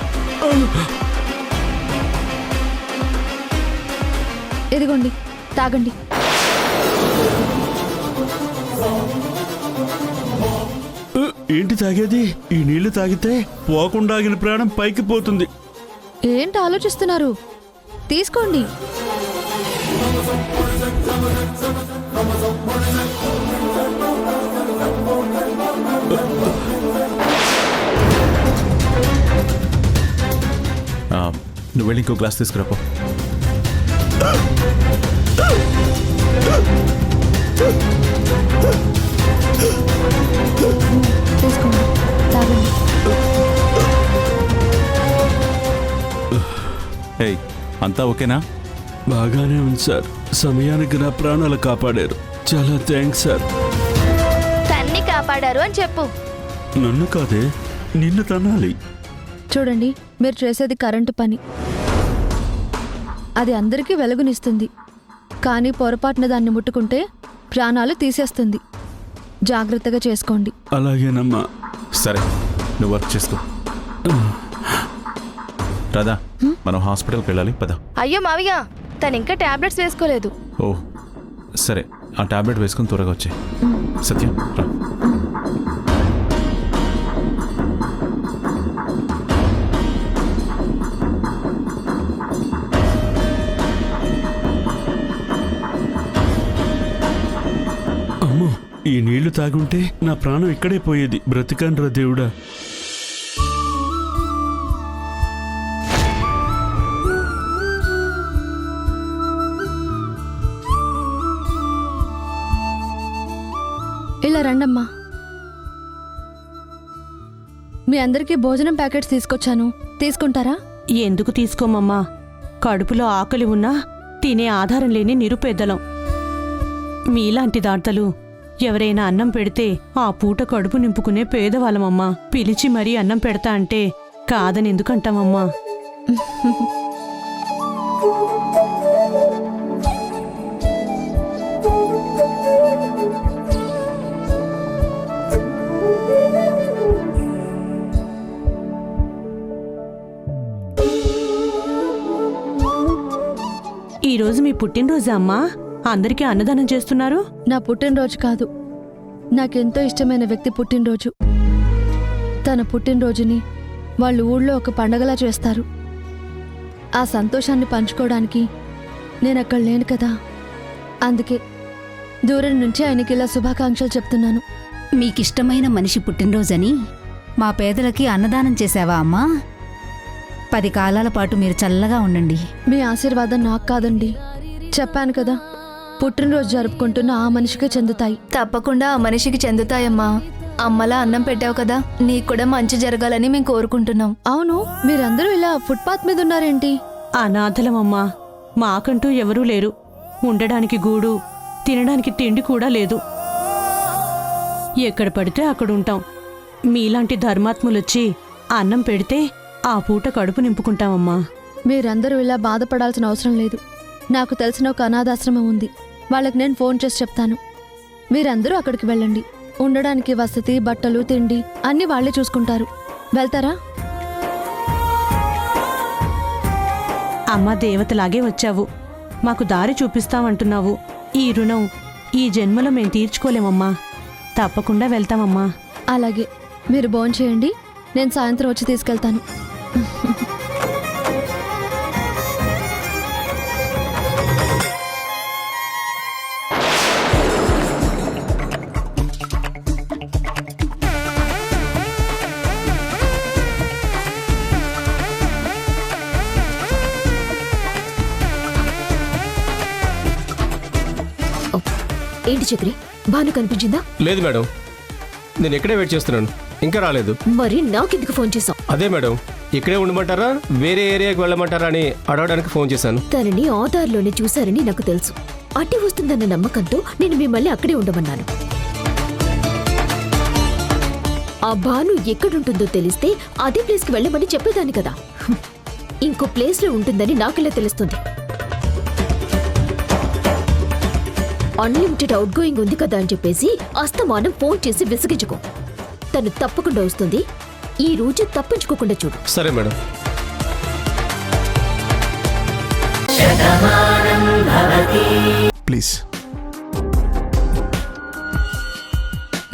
H: ఇదిగోండి, తాగండి.
N: ఏంటి తాగేది? ఈ నీళ్లు తాగితే పోకుండా ఆగిన ప్రాణం పైకి పోతుంది.
H: ఏంటి ఆలోచిస్తున్నారు? తీసుకోండి.
I: నువ్వు వెళ్ళి ఇంకో గ్లాస్ తీసుకురాపో.
H: తీసుకోండి, తాగండి.
I: ఏయ్, అంతా ఓకేనా?
N: బాగానే ఉంది సార్. సమయానికి నా ప్రాణాలు కాపాడారు. చాలా థ్యాంక్స్ సార్.
D: తన్ని కాపాడారు అని చెప్పు.
N: నన్ను కాదే, నిన్ను తనాలి.
H: చూడండి, మీరు చేసేది కరెంటు పని. అది అందరికీ వెలుగునిస్తుంది, కానీ పొరపాటున దాన్ని ముట్టుకుంటే ప్రాణాలు తీసేస్తుంది. జాగ్రత్తగా చేసుకోండి.
N: అలాగేనమ్మా.
I: సరే, నువ్వు వర్క్ చేసుకో. రాదా, మనం హాస్పిటల్కి వెళ్ళాలి, పద.
D: అయ్యో మావయ్య, తను ఇంకా టాబ్లెట్స్ వేసుకోలేదు.
I: ఓ సరే, ఆ టాబ్లెట్ వేసుకుని త్వరగా వచ్చాయి. సత్యం రా.
N: అమ్మో, ఈ నీళ్లు తాగుంటే నా ప్రాణం ఇక్కడే పోయేది. బ్రతికాను రా దేవుడా.
H: ఇలా రండమ్మా. మీ అందరికీ భోజనం ప్యాకెట్స్ తీసుకొచ్చాను, తీసుకుంటారా?
M: ఎందుకు తీసుకోమమ్మా? కడుపులో ఆకలి ఉన్నా తినే ఆధారం లేని నిరుపేదలం. మీలాంటి దాంతలు ఎవరైనా అన్నం పెడితే ఆ పూట కడుపు నింపుకునే పేదవాళ్ళమమ్మా. పిలిచి మరీ అన్నం పెడతా అంటే కాదని ఎందుకంటామమ్మా? ఈరోజు మీ పుట్టినరోజా అమ్మా? అందరికీ అన్నదానం చేస్తున్నారు?
H: నా పుట్టినరోజు కాదు, నాకెంతో ఇష్టమైన వ్యక్తి పుట్టినరోజు. తన పుట్టినరోజుని వాళ్ళు ఊళ్ళో ఒక పండగలా చేస్తారు. ఆ సంతోషాన్ని పంచుకోవడానికి నేను అక్కడ లేను కదా, అందుకే దూరం నుంచి ఆయనకి ఇలా శుభాకాంక్షలు చెప్తున్నాను.
O: మీకిష్టమైన మనిషి పుట్టినరోజని మా పేదలకి అన్నదానం చేశావా అమ్మా?
H: 10 కాలాల పాటు మీరు చల్లగా ఉండండి. మీ ఆశీర్వాదం నాకు కాదండి, చెప్పాను కదా, పుట్టినరోజు జరుపుకుంటున్న ఆ మనిషికే చెందుతాయి.
D: తప్పకుండా ఆ మనిషికి చెందుతాయమ్మా. అమ్మలా అన్నం పెట్టావు కదా, నీకు కూడా మంచి జరగాలని మేము కోరుకుంటున్నాం.
H: అవును, మీరందరూ ఇలా ఫుట్పాత్ మీద ఉన్నారేంటి?
M: అనాథలమమ్మా, మాకంటూ ఎవరూ లేరు. ఉండడానికి గూడు, తినడానికి తిండి కూడా లేదు. ఎక్కడ పడితే అక్కడ ఉంటాం. మీలాంటి ధర్మాత్ములొచ్చి అన్నం పెడితే ఆ పూట కడుపు నింపుకుంటామమ్మా.
H: మీరందరూ ఇలా బాధపడాల్సిన అవసరం లేదు. నాకు తెలిసిన ఒక అనాథాశ్రమం ఉంది, వాళ్ళకి నేను ఫోన్ చేసి చెప్తాను. మీరందరూ అక్కడికి వెళ్ళండి. ఉండడానికి వసతి, బట్టలు, తిండి అన్నీ వాళ్ళే చూసుకుంటారు. వెళ్తారా?
M: అమ్మ, దేవతలాగే వచ్చావు, మాకు దారి చూపిస్తామంటున్నావు. ఈ రుణం ఈ జన్మలో మేం తీర్చుకోలేమమ్మా. తప్పకుండా వెళ్తామమ్మా.
H: అలాగే, మీరు భోంచేయండి, నేను సాయంత్రం వచ్చి తీసుకెళ్తాను.
B: ఏంటి చక్రి, భాను కనిపించిందా?
K: లేదు మేడం, నేను ఇక్కడే వెయిట్ చేస్తున్నాను, ఇంకా రాలేదు.
B: మరి నాకెందుకు ఫోన్ చేశావు?
K: అదే మేడం, ఇక్కడే ఉండమంటారా వేరే ఏరియాకి వెళ్ళమంటారా అని అడగడానికి ఫోన్ చేశాను.
B: తనని ఆధార్లోనే చూశారని నాకు తెలుసు. అట్టి వస్తుందన్న నమ్మకంతో నేను మిమ్మల్ని అక్కడే ఉండమన్నాను. ఆ భాను ఎక్కడుంటుందో తెలిస్తే అదే ప్లేస్కి వెళ్ళమని చెప్పేదాన్ని కదా. ఇంకో ప్లేస్లో ఉంటుందని నాకెలా తెలుస్తుంది? అన్లిమిటెడ్ అవుట్ గోయింగ్ ఉంది కదా అని చెప్పేసి అస్తమానం ఫోన్ చేసి విసిగించుకో. తను తప్పకుండా వస్తుంది. ఈ రోజు తప్పించుకోకుండా చూడు.
K: సరే మేడం.
C: ప్లీజ్.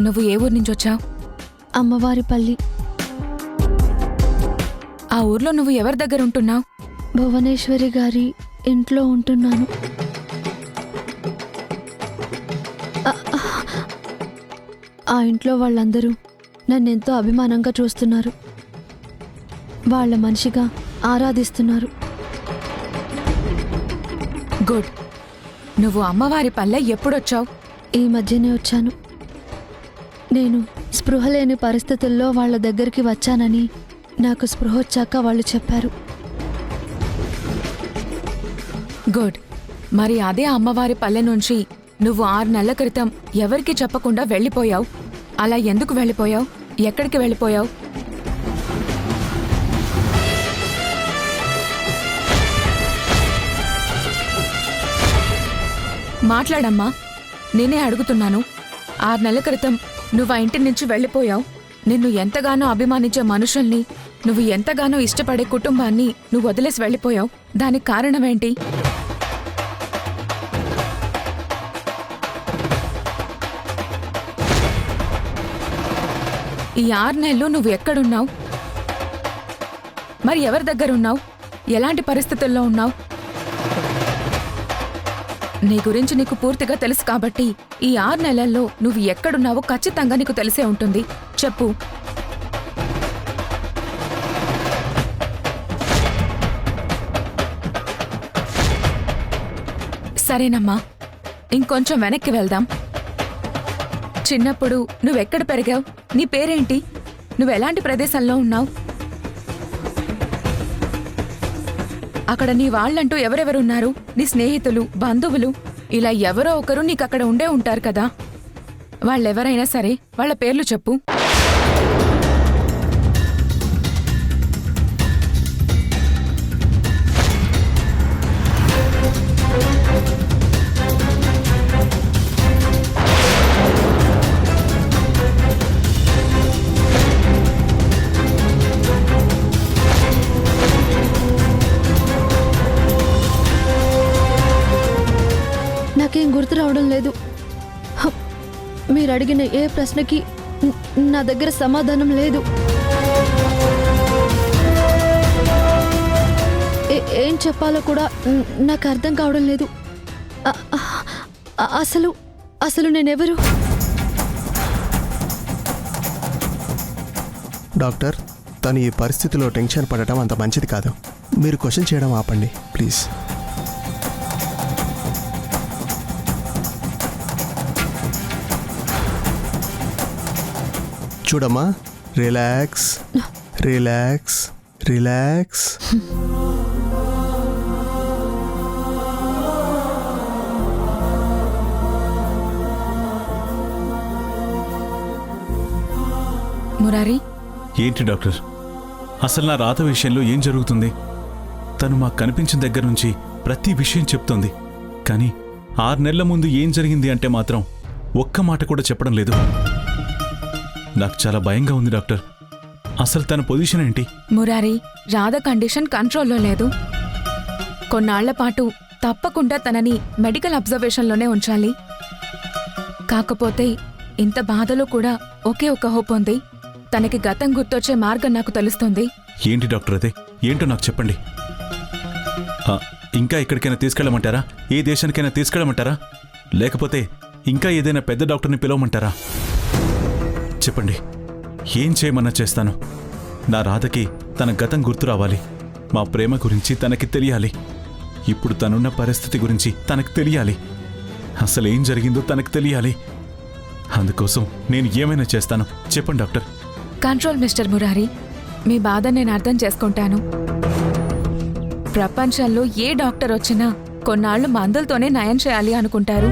D: నువ్వు ఏ ఊరు నుంచి వచ్చావు?
H: అమ్మవారిపల్లి.
D: ఆ ఊర్లో నువ్వు ఎవరి దగ్గర ఉంటున్నావు?
H: భువనేశ్వరి గారి ఇంట్లో ఉంటున్నాను. ఆ ఇంట్లో వాళ్ళందరూ నన్నెంతో అభిమానంగా చూస్తున్నారు. వాళ్ళ మనిషిగా ఆరాధిస్తున్నారు.
D: గుడ్. నువ్వు అమ్మవారి పల్లె ఎప్పుడొచ్చావు?
H: ఈ మధ్యనే వచ్చాను. నేను స్పృహ లేని పరిస్థితుల్లో వాళ్ళ దగ్గరికి వచ్చానని నాకు స్పృహ వచ్చాక వాళ్ళు చెప్పారు.
D: గుడ్. మరి అదే అమ్మవారి పల్లె నుంచి నువ్వు 6 నెలల క్రితం ఎవరికీ చెప్పకుండా వెళ్ళిపోయావు. అలా ఎందుకు వెళ్ళిపోయావు? ఎక్కడికి వెళ్ళిపోయావు? మాట్లాడమ్మా, నేనే అడుగుతున్నాను. 6 నెలల క్రితం నువ్వు ఆ ఇంటి నుంచి వెళ్ళిపోయావు. నిన్ను ఎంతగానో అభిమానించే మనుషుల్ని, నువ్వు ఎంతగానో ఇష్టపడే కుటుంబాన్ని నువ్వు వదిలేసి వెళ్ళిపోయావు. దానికి కారణమేంటి? ఈ 6 నెలలు నువ్వు ఎక్కడున్నావు? మరి ఎవరి దగ్గర ఉన్నావు? ఎలాంటి పరిస్థితుల్లో ఉన్నావు? నీ గురించి నీకు పూర్తిగా తెలుసు కాబట్టి ఈ 6 నెలల్లో నువ్వు ఎక్కడున్నావో ఖచ్చితంగా నీకు తెలిసే ఉంటుంది. చెప్పు. సరేనమ్మా, ఇంకొంచెం వెనక్కి వెళ్దాం. చిన్నప్పుడు నువ్వెక్కడ పెరిగావు? నీ పేరేంటి? నువ్వెలాంటి ప్రదేశంలో ఉన్నావు? అక్కడ నీ వాళ్ళంటూ ఎవరెవరున్నారు? నీ స్నేహితులు, బంధువులు, ఇలా ఎవరో ఒకరు నీకక్కడ ఉండే ఉంటారు కదా. వాళ్ళెవరైనా సరే వాళ్ళ పేర్లు చెప్పు.
H: నాకేం గుర్తు రావడం లేదు. మీరు అడిగిన ఏ ప్రశ్నకి నా దగ్గర సమాధానం లేదు. ఏం చెప్పాలో కూడా నాకు అర్థం కావడం లేదు. అసలు నేనెవరు?
C: డాక్టర్,
O: తను ఈ పరిస్థితిలో టెన్షన్ పడటం అంత మంచిది కాదు. మీరు క్వశ్చన్ చేయడం ఆపండి ప్లీజ్. చూడమ్మా, రిలాక్స్ రిలాక్స్ రిలాక్స్.
J: మురారి,
I: ఏంటి డాక్టర్, అసలు నా రాత విషయంలో ఏం జరుగుతుంది? తను మాకు కనిపించిన దగ్గర నుంచి ప్రతి విషయం చెప్తోంది, కానీ 6 నెలల ముందు ఏం జరిగింది అంటే మాత్రం ఒక్క మాట కూడా చెప్పడం లేదు. నాకు చాలా భయంగా ఉంది డాక్టర్. అసలు తన పొజిషన్ ఏంటి?
J: మురారి, రాధ కండిషన్ కంట్రోల్లో లేదు. కొన్నాళ్ల పాటు తప్పకుండా తనని మెడికల్ అబ్జర్వేషన్లోనే ఉంచాలి. కాకపోతే ఇంత బాధలో కూడా ఒకే ఒక హోప్ ఉంది. తనకి గతం గుర్తొచ్చే మార్గం నాకు తెలుస్తుంది.
I: ఏంటి డాక్టర్ అదే? ఏంటో నాకు చెప్పండి. ఇంకా ఎక్కడికైనా తీసుకెళ్ళమంటారా? ఏ దేశానికైనా తీసుకెళ్ళమంటారా? లేకపోతే ఇంకా ఏదైనా పెద్ద డాక్టర్ని పిలవమంటారా? చెప్పండి, ఏం చేయమన్నా చేస్తాను. నా రాధకి తన గతం గుర్తు రావాలి. మా ప్రేమ గురించి తనకి తెలియాలి. ఇప్పుడు తనున్న పరిస్థితి గురించి తనకు తెలియాలి. అసలు ఏం జరిగిందో తనకు తెలియాలి. అందుకోసం నేను ఏమైనా చేస్తాను. చెప్పండి డాక్టర్.
J: కంట్రోల్ మిస్టర్ మురారి, మీ బాధ నేను అర్థం చేసుకుంటాను. ప్రపంచంలో ఏ డాక్టర్ వచ్చినా కొన్నాళ్లు మందులతోనే నయం చేయాలి అనుకుంటారు.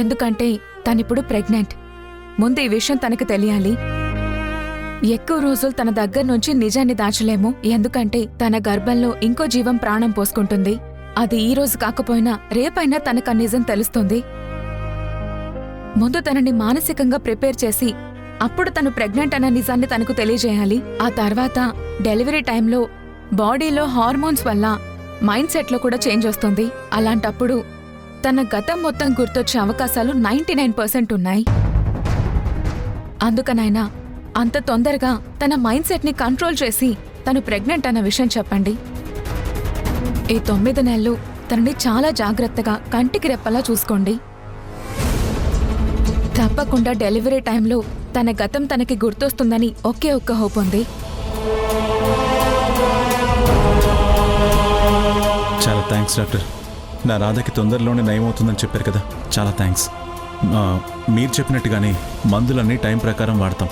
J: ఎందుకంటే తనిప్పుడు ప్రెగ్నెంట్. ముందు ఈ విషయం తనకు తెలియాలి. ఎక్కువ రోజులు తన దగ్గర నుంచి నిజాన్ని దాచలేము. ఎందుకంటే తన గర్భంలో ఇంకో జీవం ప్రాణం పోసుకుంటుంది. అది ఈ రోజు కాకపోయినా రేపైనా తనకు ఆ నిజం తెలుస్తుంది. ముందు తనని మానసికంగా ప్రిపేర్ చేసి అప్పుడు తను ప్రెగ్నెంట్ అన్న నిజాన్ని తనకు తెలియజేయాలి. ఆ తర్వాత డెలివరీ టైంలో బాడీలో హార్మోన్స్ వల్ల మైండ్ సెట్లో కూడా చేంజ్ వస్తుంది. అలాంటప్పుడు తన గతం మొత్తం గుర్తొచ్చే అవకాశాలు 99% ఉన్నాయి. అందుకనైనా అంత తొందరగా తన మైండ్ సెట్ని కంట్రోల్ చేసి తను ప్రెగ్నెంట్ అన్న విషయం చెప్పండి. ఈ 9 నెలలు తనని చాలా జాగ్రత్తగా కంటికి రెప్పలా చూసుకోండి. తప్పకుండా డెలివరీ టైంలో తన గతం తనకి గుర్తొస్తుందని ఒకే ఒక్క హోప్ ఉంది.
I: చాలా థ్యాంక్స్ డాక్టర్. నా రాధకి తొందరలోనే నయమవుతుందని చెప్పారు కదా, చాలా థ్యాంక్స్. మీరు చెప్పినట్టుగానే మందులన్నీ టైం ప్రకారం వాడతాం.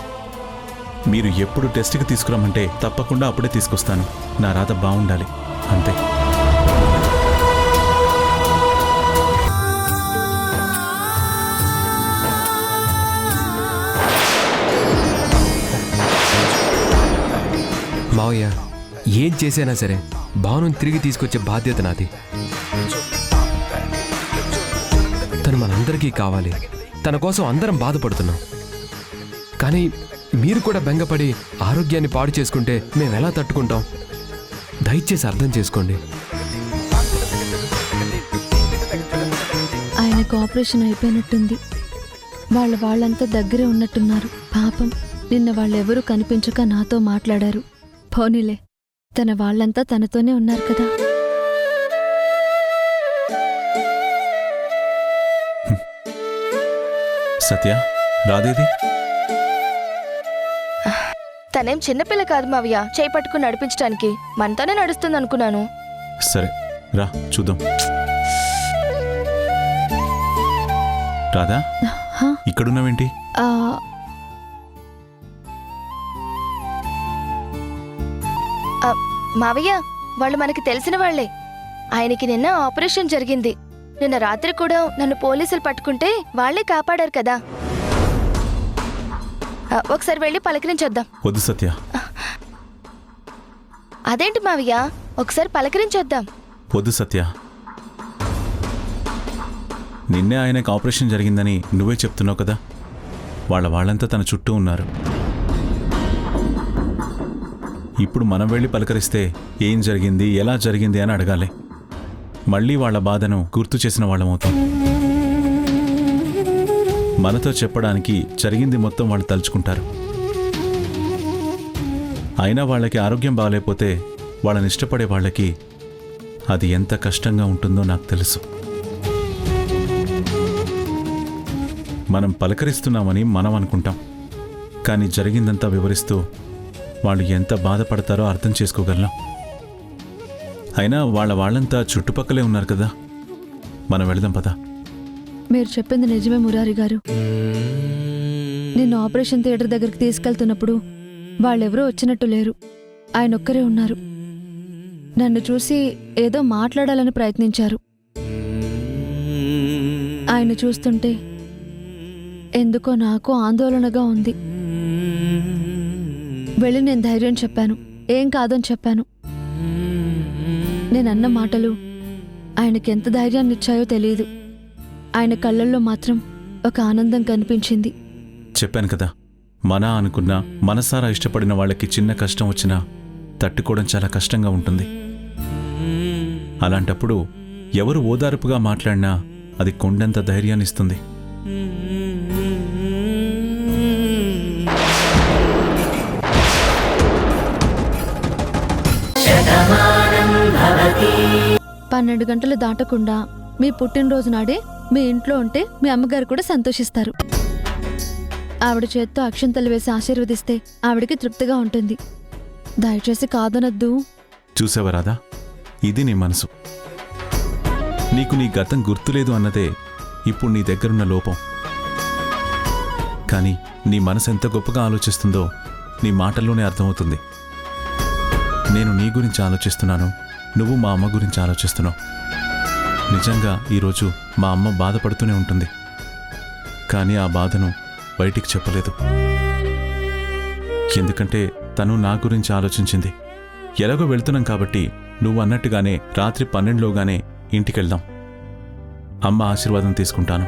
I: మీరు ఎప్పుడు టెస్ట్కి తీసుకురామంటే తప్పకుండా అప్పుడే తీసుకొస్తాను. నా రాధ బాగుండాలి, అంతే.
K: మావయ్య, ఏం చేసైనా సరే భానుని తిరిగి తీసుకొచ్చే బాధ్యత నాది. తను మనందరికీ కావాలి. తన కోసం అందరం బాధపడుతున్నాం. కానీ మీరు కూడా బెంగపడి ఆరోగ్యాన్ని పాడు చేసుకుంటే మేము ఎలా తట్టుకుంటాం? దయచేసి అర్థం చేసుకోండి.
H: ఆయనకు ఆపరేషన్ అయిపోయినట్టుంది. వాళ్ళంతా దగ్గరే ఉన్నట్టున్నారు. పాపం, నిన్న వాళ్ళెవరూ కనిపించక నాతో మాట్లాడారు. పోనీలే, తన వాళ్ళంతా తనతోనే ఉన్నారు కదా.
I: సత్య, రాధేది?
D: తనేం చిన్నపిల్ల కాదు మావయ్య, చేయి పట్టుకుని నడిపించడానికి. మనతోనే నడుస్తుంది అనుకున్నాను.
I: సరే రా చూద్దాం. రాధా, ఇక్కడున్నావేంటి?
D: మావయ్య, వాళ్ళు మనకి తెలిసిన వాళ్లే. ఆయనకి నిన్న ఆపరేషన్ జరిగింది. నిన్న రాత్రి కూడా నన్ను పోలీసులు పట్టుకుంటే వాళ్లే కాపాడారు కదా. ఒకసారి వెళ్ళి పలకరించొద్దాం.
I: వద్దు సత్య.
D: అదేంటి మావయ్య, ఒకసారి పలకరించొద్దాం.
I: వద్దు సత్య. నిన్నే ఆయనకు ఆపరేషన్ జరిగిందని నువ్వే చెప్తున్నావు కదా. వాళ్ళంతా తన చుట్టూ ఉన్నారు. ఇప్పుడు మనం వెళ్ళి పలకరిస్తే ఏం జరిగింది, ఎలా జరిగింది అని అడగాలి. మళ్ళీ వాళ్ళ బాధను గుర్తు చేసిన వాళ్ళమవుతాం. మనతో చెప్పడానికి జరిగింది మొత్తం వాళ్ళు తలుచుకుంటారు. అయినా వాళ్ళకి ఆరోగ్యం బాగాలేకపోతే వాళ్ళని ఇష్టపడే వాళ్ళకి అది ఎంత కష్టంగా ఉంటుందో నాకు తెలుసు. మనం పలకరిస్తున్నామని మనం అనుకుంటాం, కానీ జరిగిందంతా వివరిస్తూ వాళ్ళు ఎంత బాధపడతారో అర్థం చేసుకోగలం. అయినా వాళ్ళంతా చుట్టుపక్కలే ఉన్నారు కదా, మనం వెళదాం పదా.
H: మీరు చెప్పింది నిజమే మురారి గారు. నిన్ను ఆపరేషన్ థియేటర్ దగ్గరికి తీసుకెళ్తున్నప్పుడు వాళ్ళెవరూ వచ్చినట్టు లేరు. ఆయన ఒక్కరే ఉన్నారు. నన్ను చూసి ఏదో మాట్లాడాలని ప్రయత్నించారు. ఆయన చూస్తుంటే ఎందుకో నాకు ఆందోళనగా ఉంది. వెళ్ళి నేను ధైర్యం చెప్పాను, ఏం కాదని చెప్పాను. నేనన్న మాటలు ఆయనకి ఎంత ధైర్యాన్ని ఇచ్చాయో తెలియదు. ఆయన కళ్ళల్లో మాత్రం ఒక ఆనందం కనిపించింది.
I: చెప్పాను కదా, మన అనుకున్న మనసారా ఇష్టపడిన వాళ్ళకి చిన్న కష్టం వచ్చినా తట్టుకోవడం చాలా కష్టంగా ఉంటుంది. అలాంటప్పుడు ఎవరు ఓదార్పుగా మాట్లాడినా అది కొండంత ధైర్యాన్ని ఇస్తుంది.
H: పన్నెండు గంటలు దాటకుండా మీ పుట్టినరోజు నాడే మీ ఇంట్లో ఉంటే మీ అమ్మగారు కూడా సంతోషిస్తారు. ఆవిడ చేత్తో అక్షంతలు వేసి ఆశీర్వదిస్తే ఆవిడికి తృప్తిగా ఉంటుంది. దయచేసి కాదనద్దు.
I: చూసావా రాధా, ఇది నీ మనసు. నీకు నీ గతం గుర్తులేదు అన్నదే ఇప్పుడు నీ దగ్గరున్న లోపం. కానీ నీ మనసు ఎంత గొప్పగా ఆలోచిస్తుందో నీ మాటల్లోనే అర్థమవుతుంది. నేను నీ గురించి ఆలోచిస్తున్నాను, నువ్వు మా అమ్మ గురించి ఆలోచిస్తున్నావు. నిజంగా ఈరోజు మా అమ్మ బాధపడుతూనే ఉంటుంది, కానీ ఆ బాధను బయటికి చెప్పలేదు. ఎందుకంటే తను నా గురించి ఆలోచించింది. ఎలాగో వెళ్తున్నాం కాబట్టి నువ్వు అన్నట్టుగానే రాత్రి 12లోగానే ఇంటికెళ్దాం. అమ్మ ఆశీర్వాదం తీసుకుంటాను.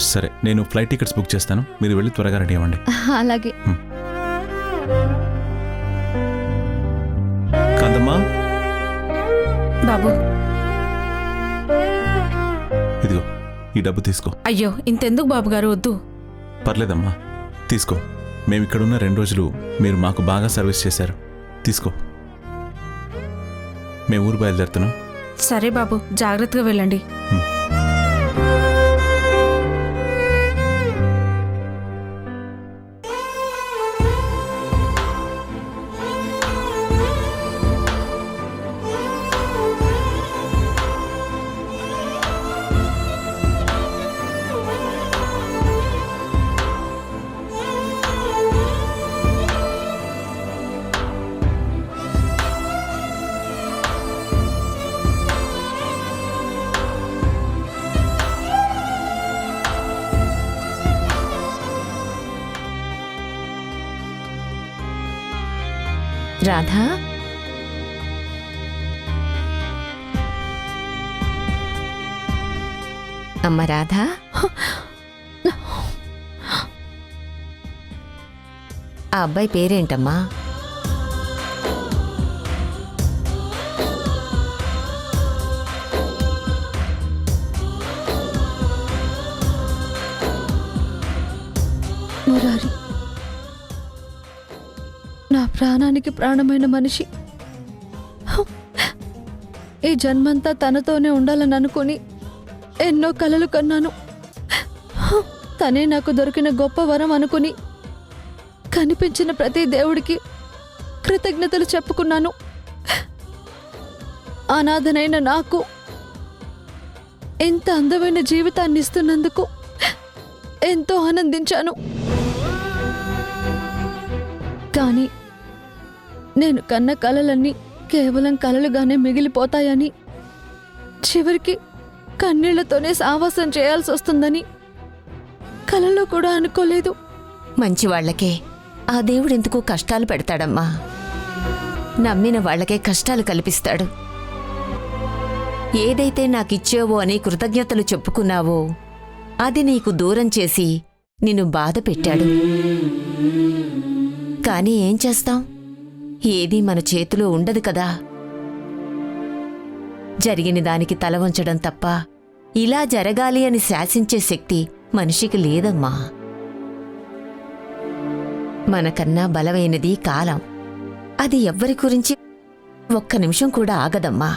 I: సరే, నేను ఫ్లైట్ టికెట్స్ బుక్ చేస్తాను, మీరు వెళ్ళి త్వరగా రెడీ అవ్వండి.
H: అలాగే.
I: కాంతమ్మా,
F: బాబు
I: ఇదిగో ఈ డబ్బు తీసుకో.
F: అయ్యో, ఇంతెందుకు బాబుగారు, వద్దు.
I: పర్లేదమ్మా, తీసుకో. మేమిక్కడున్న 2 రోజులు మీరు మాకు బాగా సర్వీస్ చేశారు. తీసుకో. మేము ఊరు బయలుదేరుతున్నాం.
F: సరే బాబు, జాగ్రత్తగా వెళ్ళండి.
G: రాధా, అమ్మ రాధా, ఆ అబ్బాయి పేరేంటమ్మా?
H: మురారి, నా ప్రాణానికి ప్రాణమైన మనిషి. ఈ జన్మంతా తనతోనే ఉండాలని అనుకుని ఎన్నో కలలు కన్నాను. తనే నాకు దొరికిన గొప్ప వరం అనుకుని కనిపించిన ప్రతి దేవుడికి కృతజ్ఞతలు చెప్పుకున్నాను. అనాథనైన నాకు ఎంత అందమైన జీవితాన్ని ఇస్తున్నందుకు ఎంతో ఆనందించాను. కానీ నేను కన్న కలలన్నీ కేవలం కలలుగానే మిగిలిపోతాయని, చివరికి కన్నీళ్లతోనే సావాసం చేయాల్సి వస్తుందని కలలో కూడా అనుకోలేదు.
G: మంచివాళ్లకే ఆ దేవుడెందుకు కష్టాలు పెడతాడమ్మా. నమ్మిన వాళ్లకే కష్టాలు కల్పిస్తాడు. ఏదైతే నాకిచ్చావో అని కృతజ్ఞతలు చెప్పుకున్నావో అది నీకు దూరం చేసి నిన్ను బాధ పెట్టాడు. కానీ ఏం చేస్తాం, ఏదీ మన చేతిలో ఉండదు కదా. జరిగిన దానికి తల వంచడం తప్ప ఇలా జరగాలి అని శాసించే శక్తి మనిషికి లేదమ్మా. మనకన్నా బలమైనది కాలం. అది ఎవ్వరి గురించి ఒక్క నిమిషం కూడా ఆగదమ్మా.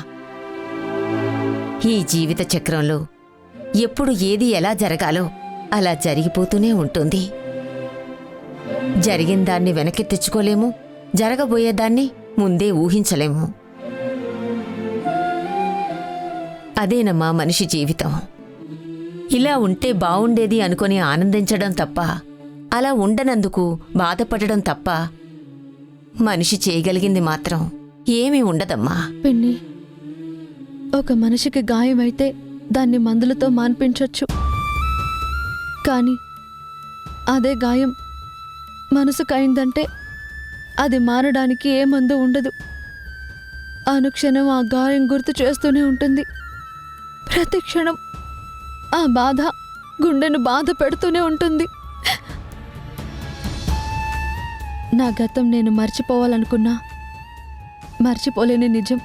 G: ఈ జీవిత చక్రంలో ఎప్పుడు ఏది ఎలా జరగాలో అలా జరిగిపోతూనే ఉంటుంది. జరిగిన దాన్ని వెనక్కి తెచ్చుకోలేము, జరగబోయేదాన్ని ముందే ఊహించలేము. అదేనమ్మా మనిషి జీవితం. ఇలా ఉంటే బావుండేది అనుకొని ఆనందించడం తప్ప, అలా ఉండనందుకు బాధపడడం తప్ప మనిషి చేయగలిగింది మాత్రం ఏమీ ఉండదమ్మా.
H: పిన్ని, ఒక మనిషికి గాయమైతే దాన్ని మందులతో మాన్పించొచ్చు. కానీ అదే గాయం మనసుకైందంటే అది మారడానికి ఏ మందు ఉండదు. అనుక్షణం ఆ గాయం గుర్తు చేస్తూనే ఉంటుంది. ప్రతి క్షణం ఆ బాధ గుండెను బాధ పెడుతూనే ఉంటుంది. నా గతం నేను మర్చిపోవాలనుకున్నా మర్చిపోలేని నిజం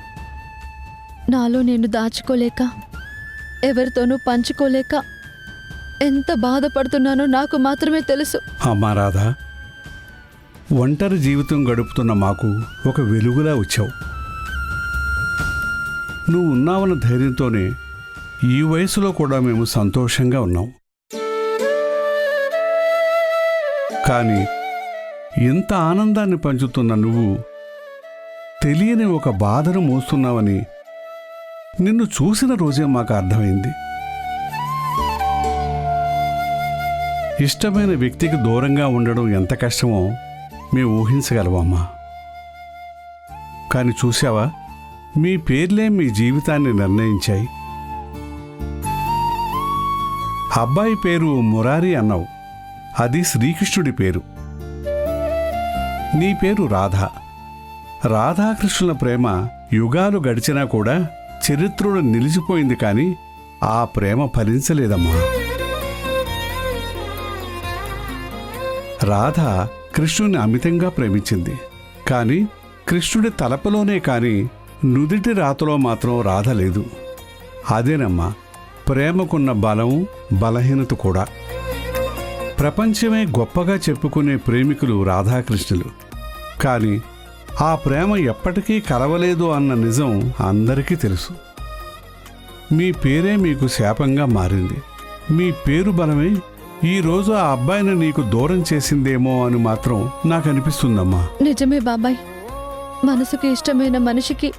H: నాలో నేను దాచుకోలేక, ఎవరితోనూ పంచుకోలేక ఎంత బాధపడుతున్నానో నాకు మాత్రమే తెలుసు.
A: అమ్మా రాధా, ఒంటరి జీవితం గడుపుతున్న మాకు ఒక వెలుగులా వచ్చావు. నువ్వు ఉన్నావన్న ధైర్యంతోనే ఈ వయసులో కూడా మేము సంతోషంగా ఉన్నాం. కానీ ఇంత ఆనందాన్ని పంచుతున్న నువ్వు తెలియని ఒక బాధను మోస్తున్నావని నిన్ను చూసిన రోజే మాకు అర్థమైంది. ఇష్టమైన వ్యక్తికి దూరంగా ఉండడం ఎంత కష్టమో మేము ఊహించగలవమ్మా. కానీ చూసావా, మీ పేర్లే మీ జీవితాన్ని నిర్ణయించాయి. అబ్బాయి పేరు మురారి అన్నావు, అది శ్రీకృష్ణుడి పేరు. నీ పేరు రాధా. రాధాకృష్ణుల ప్రేమ యుగాలు గడిచినా కూడా చరిత్రలో నిలిచిపోయింది. కానీ ఆ ప్రేమ ఫలించలేదమ్మా. రాధ కృష్ణుని అమితంగా ప్రేమించింది. కానీ కృష్ణుడి తలపలోనే కానీ నుదిటి రాతలో మాత్రం రాధ లేదు. అదేనమ్మా ప్రేమకున్న బలం, బలహీనత కూడా. ప్రపంచమే గొప్పగా చెప్పుకునే ప్రేమికులు రాధాకృష్ణులు. కానీ ఆ ప్రేమ ఎప్పటికీ కలవలేదు అన్న నిజం అందరికీ తెలుసు. మీ పేరే మీకు శాపంగా మారింది. మీ పేరు బలమే ఈరోజు ఆ అబ్బాయిని నీకు దూరం చేసిందేమో అని మాత్రం నాకు అనిపిస్తుందమ్మా.
H: నిజమే బాబాయ్, మనసుకి ఇష్టమైన మనిషికి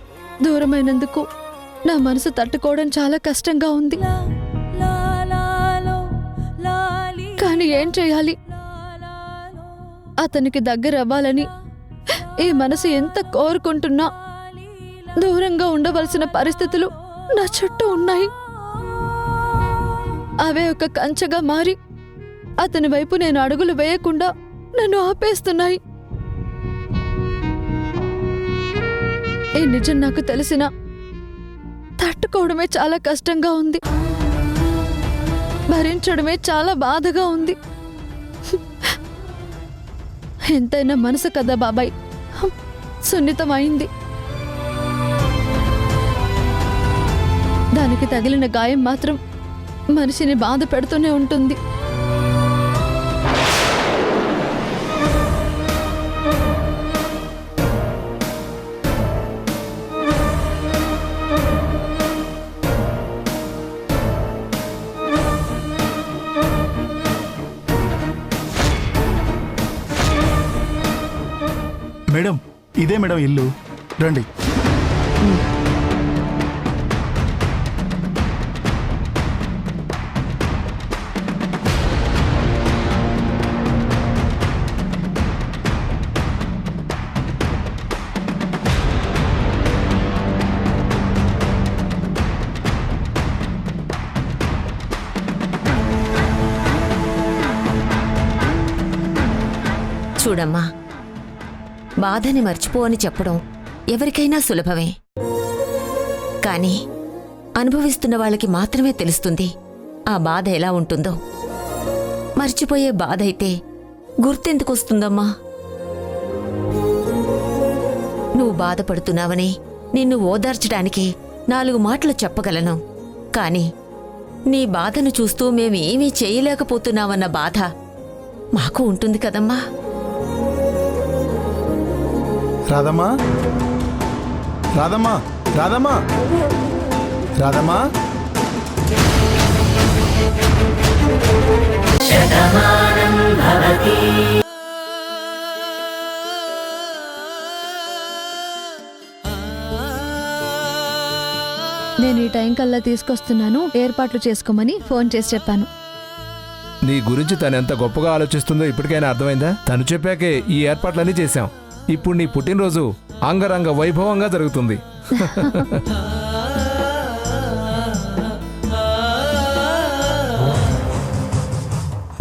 H: దూరమైనందుకు నా మనసు తట్టుకోవడం చాలా కష్టంగా ఉంది. కానీ ఏం చేయాలి? అతనికి దగ్గర అవ్వాలని ఈ మనసు ఎంత కోరుకుంటున్నా దూరంగా ఉండవలసిన పరిస్థితులు నా చుట్టూ ఉన్నాయి. అవే ఒక కంచెగా మారి అతని వైపు నేను అడుగులు వేయకుండా నన్ను ఆపేస్తున్నాయి. ఈ నిజం నాకు తెలిసినా తట్టుకోవడమే చాలా కష్టంగా ఉంది. భరించడమే చాలా బాధగా ఉంది. ఎంతైనా మనసు కదా బాబాయ్, సున్నితమైంది. దానికి తగిలిన గాయం మాత్రం మనిషిని బాధ పెడుతూనే ఉంటుంది.
O: మేడం, ఇదే మేడం ఇల్లు, రండి.
G: చూడమ్మా, బాధని మర్చిపో అని చెప్పడం ఎవరికైనా సులభమే. కానీ అనుభవిస్తున్న వాళ్ళకి మాత్రమే తెలుస్తుంది ఆ బాధ ఎలా ఉంటుందో. మర్చిపోయే బాధ అయితే గుర్తెందుకొస్తుందమ్మా? నువ్వు బాధపడుతున్నావని నిన్ను ఓదార్చడానికి 4 మాటలు చెప్పగలను. కానీ నీ బాధను చూస్తూ మేమేమీ చేయలేకపోతున్నామన్న బాధ మాకు ఉంటుంది కదమ్మా.
O: రాధమ్మా, రాధమ్మా, రాధమ్మా, రాధమ్మా.
H: టైం కల్లా తీసుకొస్తున్నాను, ఏర్పాట్లు చేసుకోమని ఫోన్ చేసి చెప్పాను.
C: నీ గురించి తను ఎంత గొప్పగా ఆలోచిస్తుందో ఇప్పటికైనా అర్థమైందా? తను చెప్పాకే ఈ ఏర్పాట్లన్నీ చేశాం. ఇప్పుడు నీ పుట్టినరోజు అంగరంగ వైభవంగా జరుగుతుంది.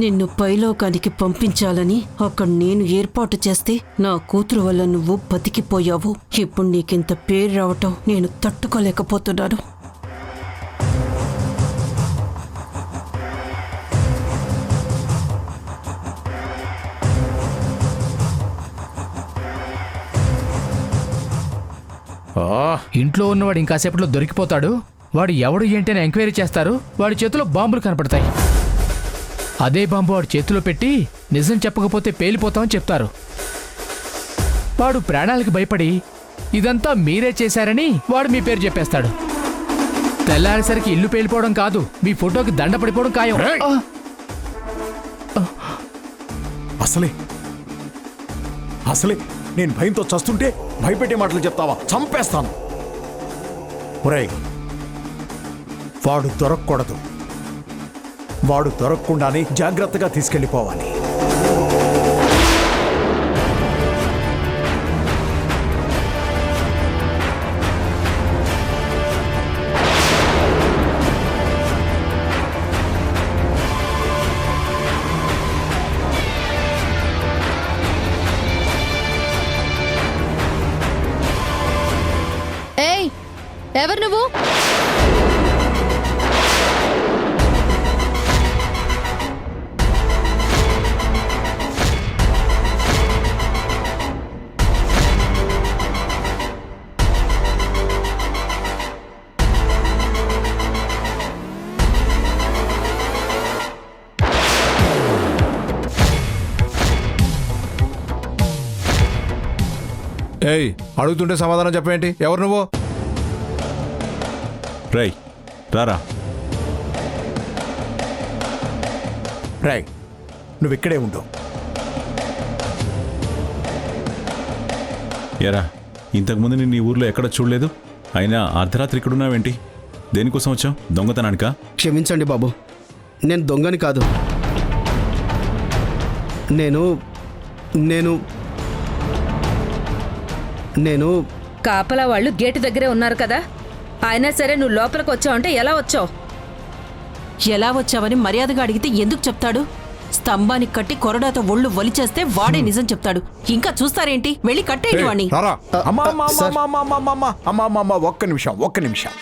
M: నిన్ను పైలోకానికి పంపించాలని అక్కడ నేను ఏర్పాటు చేస్తే నా కూతురు వల్ల నువ్వు బతికిపోయావు. ఇప్పుడు నీకింత పేరు రావటం నేను తట్టుకోలేకపోతున్నాను.
E: ఇంట్లో ఉన్నవాడు ఇంకాసేపట్లో దొరికిపోతాడు. వాడు ఎవడు ఏంటని ఎంక్వైరీ చేస్తారు. వాడి చేతిలో బాంబులు కనపడతాయి. అదే బాంబు వాడి చేతిలో పెట్టి నిజం చెప్పకపోతే పేలిపోతామని చెప్తారు. వాడు ప్రాణాలకు భయపడి ఇదంతా మీరే చేశారని వాడు మీ పేరు చెప్పేస్తాడు. తెల్లారేసరికి ఇల్లు పేలిపోవడం కాదు, మీ ఫోటోకి దండ పడిపోవడం ఖాయం.
P: అసలే నేను భయంతో చస్తుంటే భయపెట్టే మాటలు చెప్తావా? చంపేస్తాను. ఒరేయ్, వాడు దొరకకూడదు. వాడు దొరకకుండానే జాగ్రత్తగా తీసుకెళ్ళిపోవాలి.
H: ఏయ్, ఎవరు నువ్వు?
C: ఏయ్, అడుగుతుంటే సమాధానం చెప్పేంటి? ఎవరు నువ్వు?
I: రై రారా.
P: రేయ్, నువ్వు ఇక్కడే ఉండు.
I: ఎరా, ఇంతకుముందు నేను ఈ ఊర్లో ఎక్కడ చూడలేదు. అయినా అర్ధరాత్రి ఇక్కడున్నావేంటి? దేనికోసం వచ్చావు? దొంగతనానికా?
O: క్షమించండి బాబు, నేను దొంగని కాదు. నేను నేను నేను
F: కాపలా వాళ్ళు గేటు దగ్గరే ఉన్నారు కదా, అయినా సరే నువ్వు లోపలికి వచ్చావంటే ఎలా వచ్చావు?
M: ఎలా వచ్చావని మర్యాదగా అడిగితే ఎందుకు చెప్తాడు? స్తంభానికి కట్టి కొరడాతో ఒళ్ళు వలిచేస్తే వాడే నిజం చెప్తాడు. ఇంకా చూస్తారేంటి? వెళ్ళి కట్టేయండి వాణ్ణి.
P: అమ్మా, ఒక్క నిమిషం.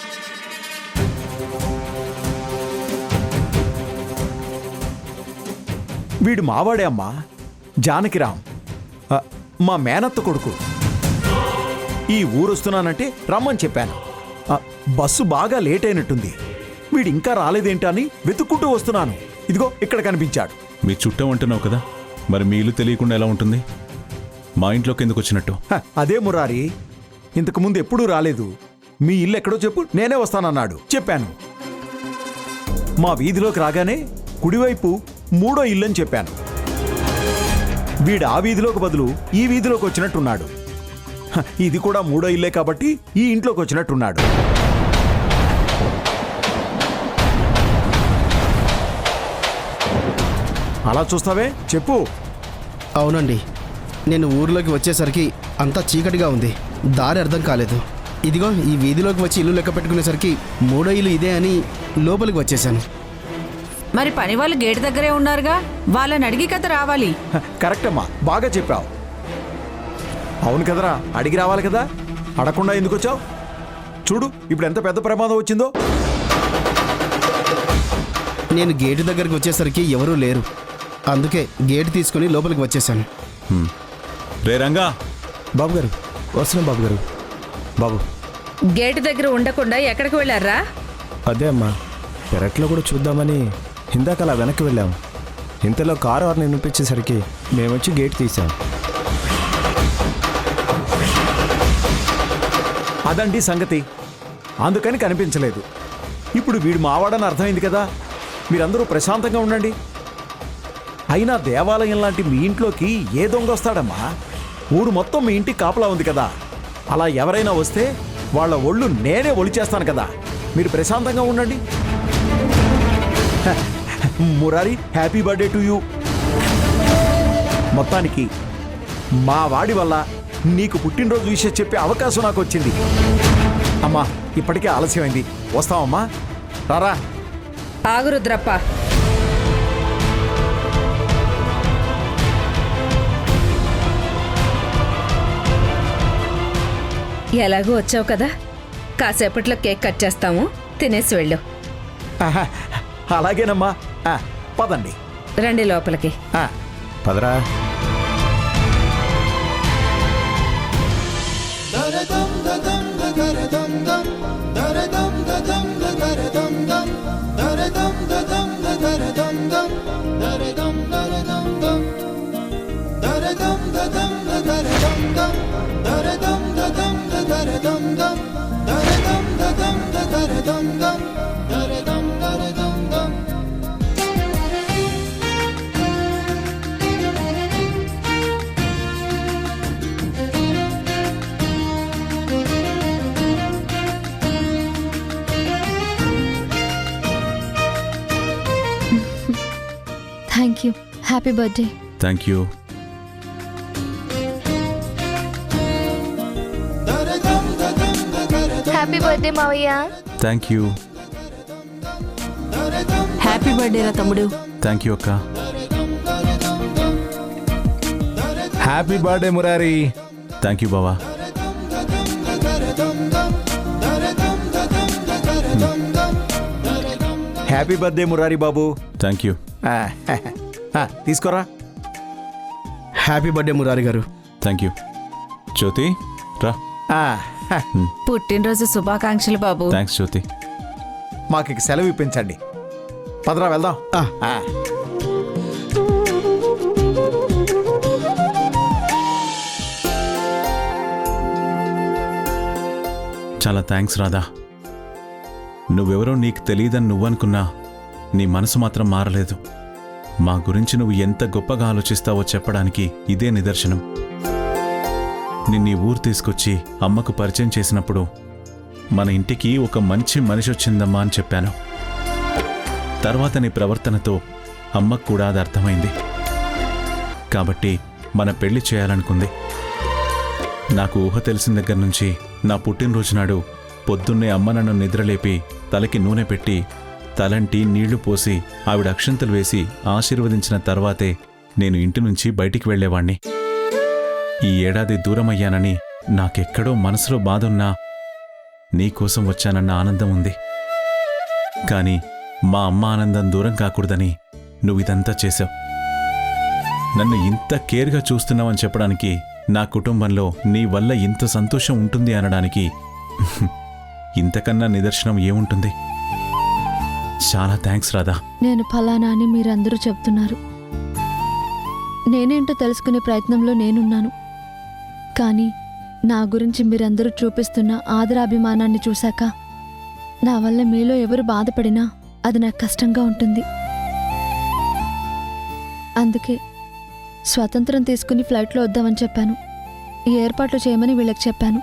P: వీడు మావాడే అమ్మా, జానకిరామ్, మా మేనత్త కొడుకు. ఈ ఊరొస్తున్నానంటే రమ్మని చెప్పాను. బస్సు బాగా లేట్ అయినట్టుంది. వీడు ఇంకా రాలేదేంటా అని వెతుక్కుంటూ వస్తున్నాను. ఇదిగో ఇక్కడ కనిపించాడు.
I: మీ చుట్టం అంటున్నావు కదా, మరి మీ ఇల్లు తెలియకుండా ఎలా ఉంటుంది? మా ఇంట్లోకి ఎందుకు వచ్చినట్టు?
P: అదే మురారి, ఇంతకుముందు ఎప్పుడూ రాలేదు. మీ ఇల్లు ఎక్కడో చెప్పు, నేనే వస్తానన్నాడు. చెప్పాను. మా వీధిలోకి రాగానే కుడివైపు 3వ ఇల్లని చెప్పాను. వీడు ఆ వీధిలోకి బదులు ఈ వీధిలోకి వచ్చినట్టున్నాడు. ఇది కూడా 3వ ఇల్లే కాబట్టి ఈ ఇంట్లోకి వచ్చినట్టున్నాడు. అలా చూస్తావే, చెప్పు.
O: అవునండి, నేను ఊర్లోకి వచ్చేసరికి అంతా చీకటిగా ఉంది, దారి అర్థం కాలేదు. ఇదిగో ఈ వీధిలోకి వచ్చి ఇల్లు లెక్క పెట్టుకునేసరికి 3వ ఇల్లు ఇదే అని లోపలికి వచ్చేసాను.
F: మరి పని వాళ్ళు గేటు దగ్గరే ఉన్నారుగా, వాళ్ళని అడిగి కథ రావాలి.
P: కరెక్ట్ అమ్మా, బాగా చెప్పావు. అవును కదరా, అడిగి రావాలి కదా. అడగకుండా ఎందుకు వచ్చావు? చూడు ఇప్పుడు ఎంత పెద్ద ప్రమాదం వచ్చిందో.
O: నేను గేటు దగ్గరికి వచ్చేసరికి ఎవరూ లేరు, అందుకే గేటు తీసుకుని లోపలికి వచ్చేసాను.
I: రే రంగా.
O: బాబు గారు వస్తున్నాం. బాబు గారు, బాబు
F: గేటు దగ్గర ఉండకుండా ఎక్కడికి వెళ్ళారా?
O: అదే అమ్మా, పెరట్లో కూడా చూద్దామని ఇందాక అలా వెనక్కి వెళ్ళాం. ఇంతలో కారు వారిని వినిపించేసరికి మేము వచ్చి గేట్ తీసాం.
P: అదండి సంగతి. అందుకని కనిపించలేదు. ఇప్పుడు వీడు మావాడని అర్థమైంది కదా. మీరందరూ ప్రశాంతంగా ఉండండి. అయినా దేవాలయం లాంటి మీ ఇంట్లోకి ఏ దొంగ వస్తాడమ్మా? ఊరు మొత్తం మీ ఇంటికి కాపలా ఉంది కదా. అలా ఎవరైనా వస్తే వాళ్ళ ఒళ్ళు నేనే ఒలిచేస్తాను కదా. మీరు ప్రశాంతంగా ఉండండి. Murari, happy birthday to you. మొత్తానికి మా వాడి వల్ల నీకు పుట్టినరోజు విషయం చెప్పే అవకాశం నాకు వచ్చింది. అమ్మా, ఇప్పటికే ఆలస్యమైంది. వస్తామమ్మా. రారా.
M: ఆగు రుద్రప్ప. ఎలాగూ వచ్చావు కదా, కాసేపట్లో కేక్ కట్ చేస్తాము, తినేసి వెళ్ళు.
P: ఆహా, అలాగేనమ్మా. పదండి.
M: రండి లోపలికి.
P: పదరా.
H: Thank you. Happy birthday.
I: Thank you.
D: Happy birthday మావయ్య.
I: Thank you.
G: హ్యాపీ బర్త్డే రా తమ్ముడు.
I: థ్యాంక్ యూ అక్క.
C: Happy birthday Murari.
I: Thank you బావా.
P: హ్యాపీ బర్త్డే మురారి బాబు.
I: Thank you.
P: తీసుకోరా.
O: హ్యాపీ బర్త్డే మురారి గారు.
I: Thank you. జ్యోతి రా.
F: పుట్టినరోజు శుభాకాంక్షలు బాబు.
I: థ్యాంక్స్ జ్యోతి.
P: మాకు ఇక సెలవు ఇప్పించండి. పదరా వెళ్దాం.
I: చాలా థ్యాంక్స్ రాధా. నువ్వెవరో నీకు తెలియదని నువ్వనుకున్నా నీ మనసు మాత్రం మారలేదు. మా గురించి నువ్వు ఎంత గొప్పగా ఆలోచిస్తావో చెప్పడానికి ఇదే నిదర్శనం. నిన్నీ ఊరు తీసుకొచ్చి అమ్మకు పరిచయం చేసినప్పుడు మన ఇంటికి ఒక మంచి మనిషి వచ్చిందమ్మా అని చెప్పాను. తర్వాత నీ ప్రవర్తనతో అమ్మకు కూడా అది అర్థమైంది. కాబట్టి మన పెళ్లి చేయాలనుకుంది. నాకు ఊహ తెలిసిన దగ్గర నుంచి నా పుట్టినరోజు నాడు పొద్దున్నే అమ్మ నన్ను నిద్రలేపి తలకి నూనె పెట్టి తలంటి నీళ్లు పోసి ఆవిడ అక్షంతలు వేసి ఆశీర్వదించిన తర్వాతే నేను ఇంటి నుంచి బయటికి వెళ్లేవాణ్ణి. ఈ ఏడాది దూరమయ్యానని నాకెక్కడో మనసులో బాధున్నా నీకోసం వచ్చానన్న ఆనందం ఉంది. కాని మా అమ్మ ఆనందం దూరం కాకూడదని నువ్విదంతా చేశావు. నన్ను ఇంత కేర్గా చూస్తున్నావని చెప్పడానికి, నా కుటుంబంలో నీ వల్ల ఇంత సంతోషం ఉంటుంది అనడానికి ఇంతకన్నా నిదర్శనం ఏముంటుంది? చాలా థ్యాంక్స్ రాధా.
H: నేను ఫలానా అని మీరందరూ చెప్తున్నారు. నేనేంటో తెలుసుకునే ప్రయత్నంలో నేనున్నాను. కానీ నా గురించి మీరందరూ చూపిస్తున్న ఆదరాభిమానాన్ని చూశాక నా వల్ల మీలో ఎవరు బాధపడినా అది నాకు కష్టంగా ఉంటుంది. అందుకే స్వతంత్రం తీసుకుని ఫ్లైట్లో వద్దామని చెప్పాను. ఈ ఏర్పాట్లు చేయమని వీళ్ళకి చెప్పాను.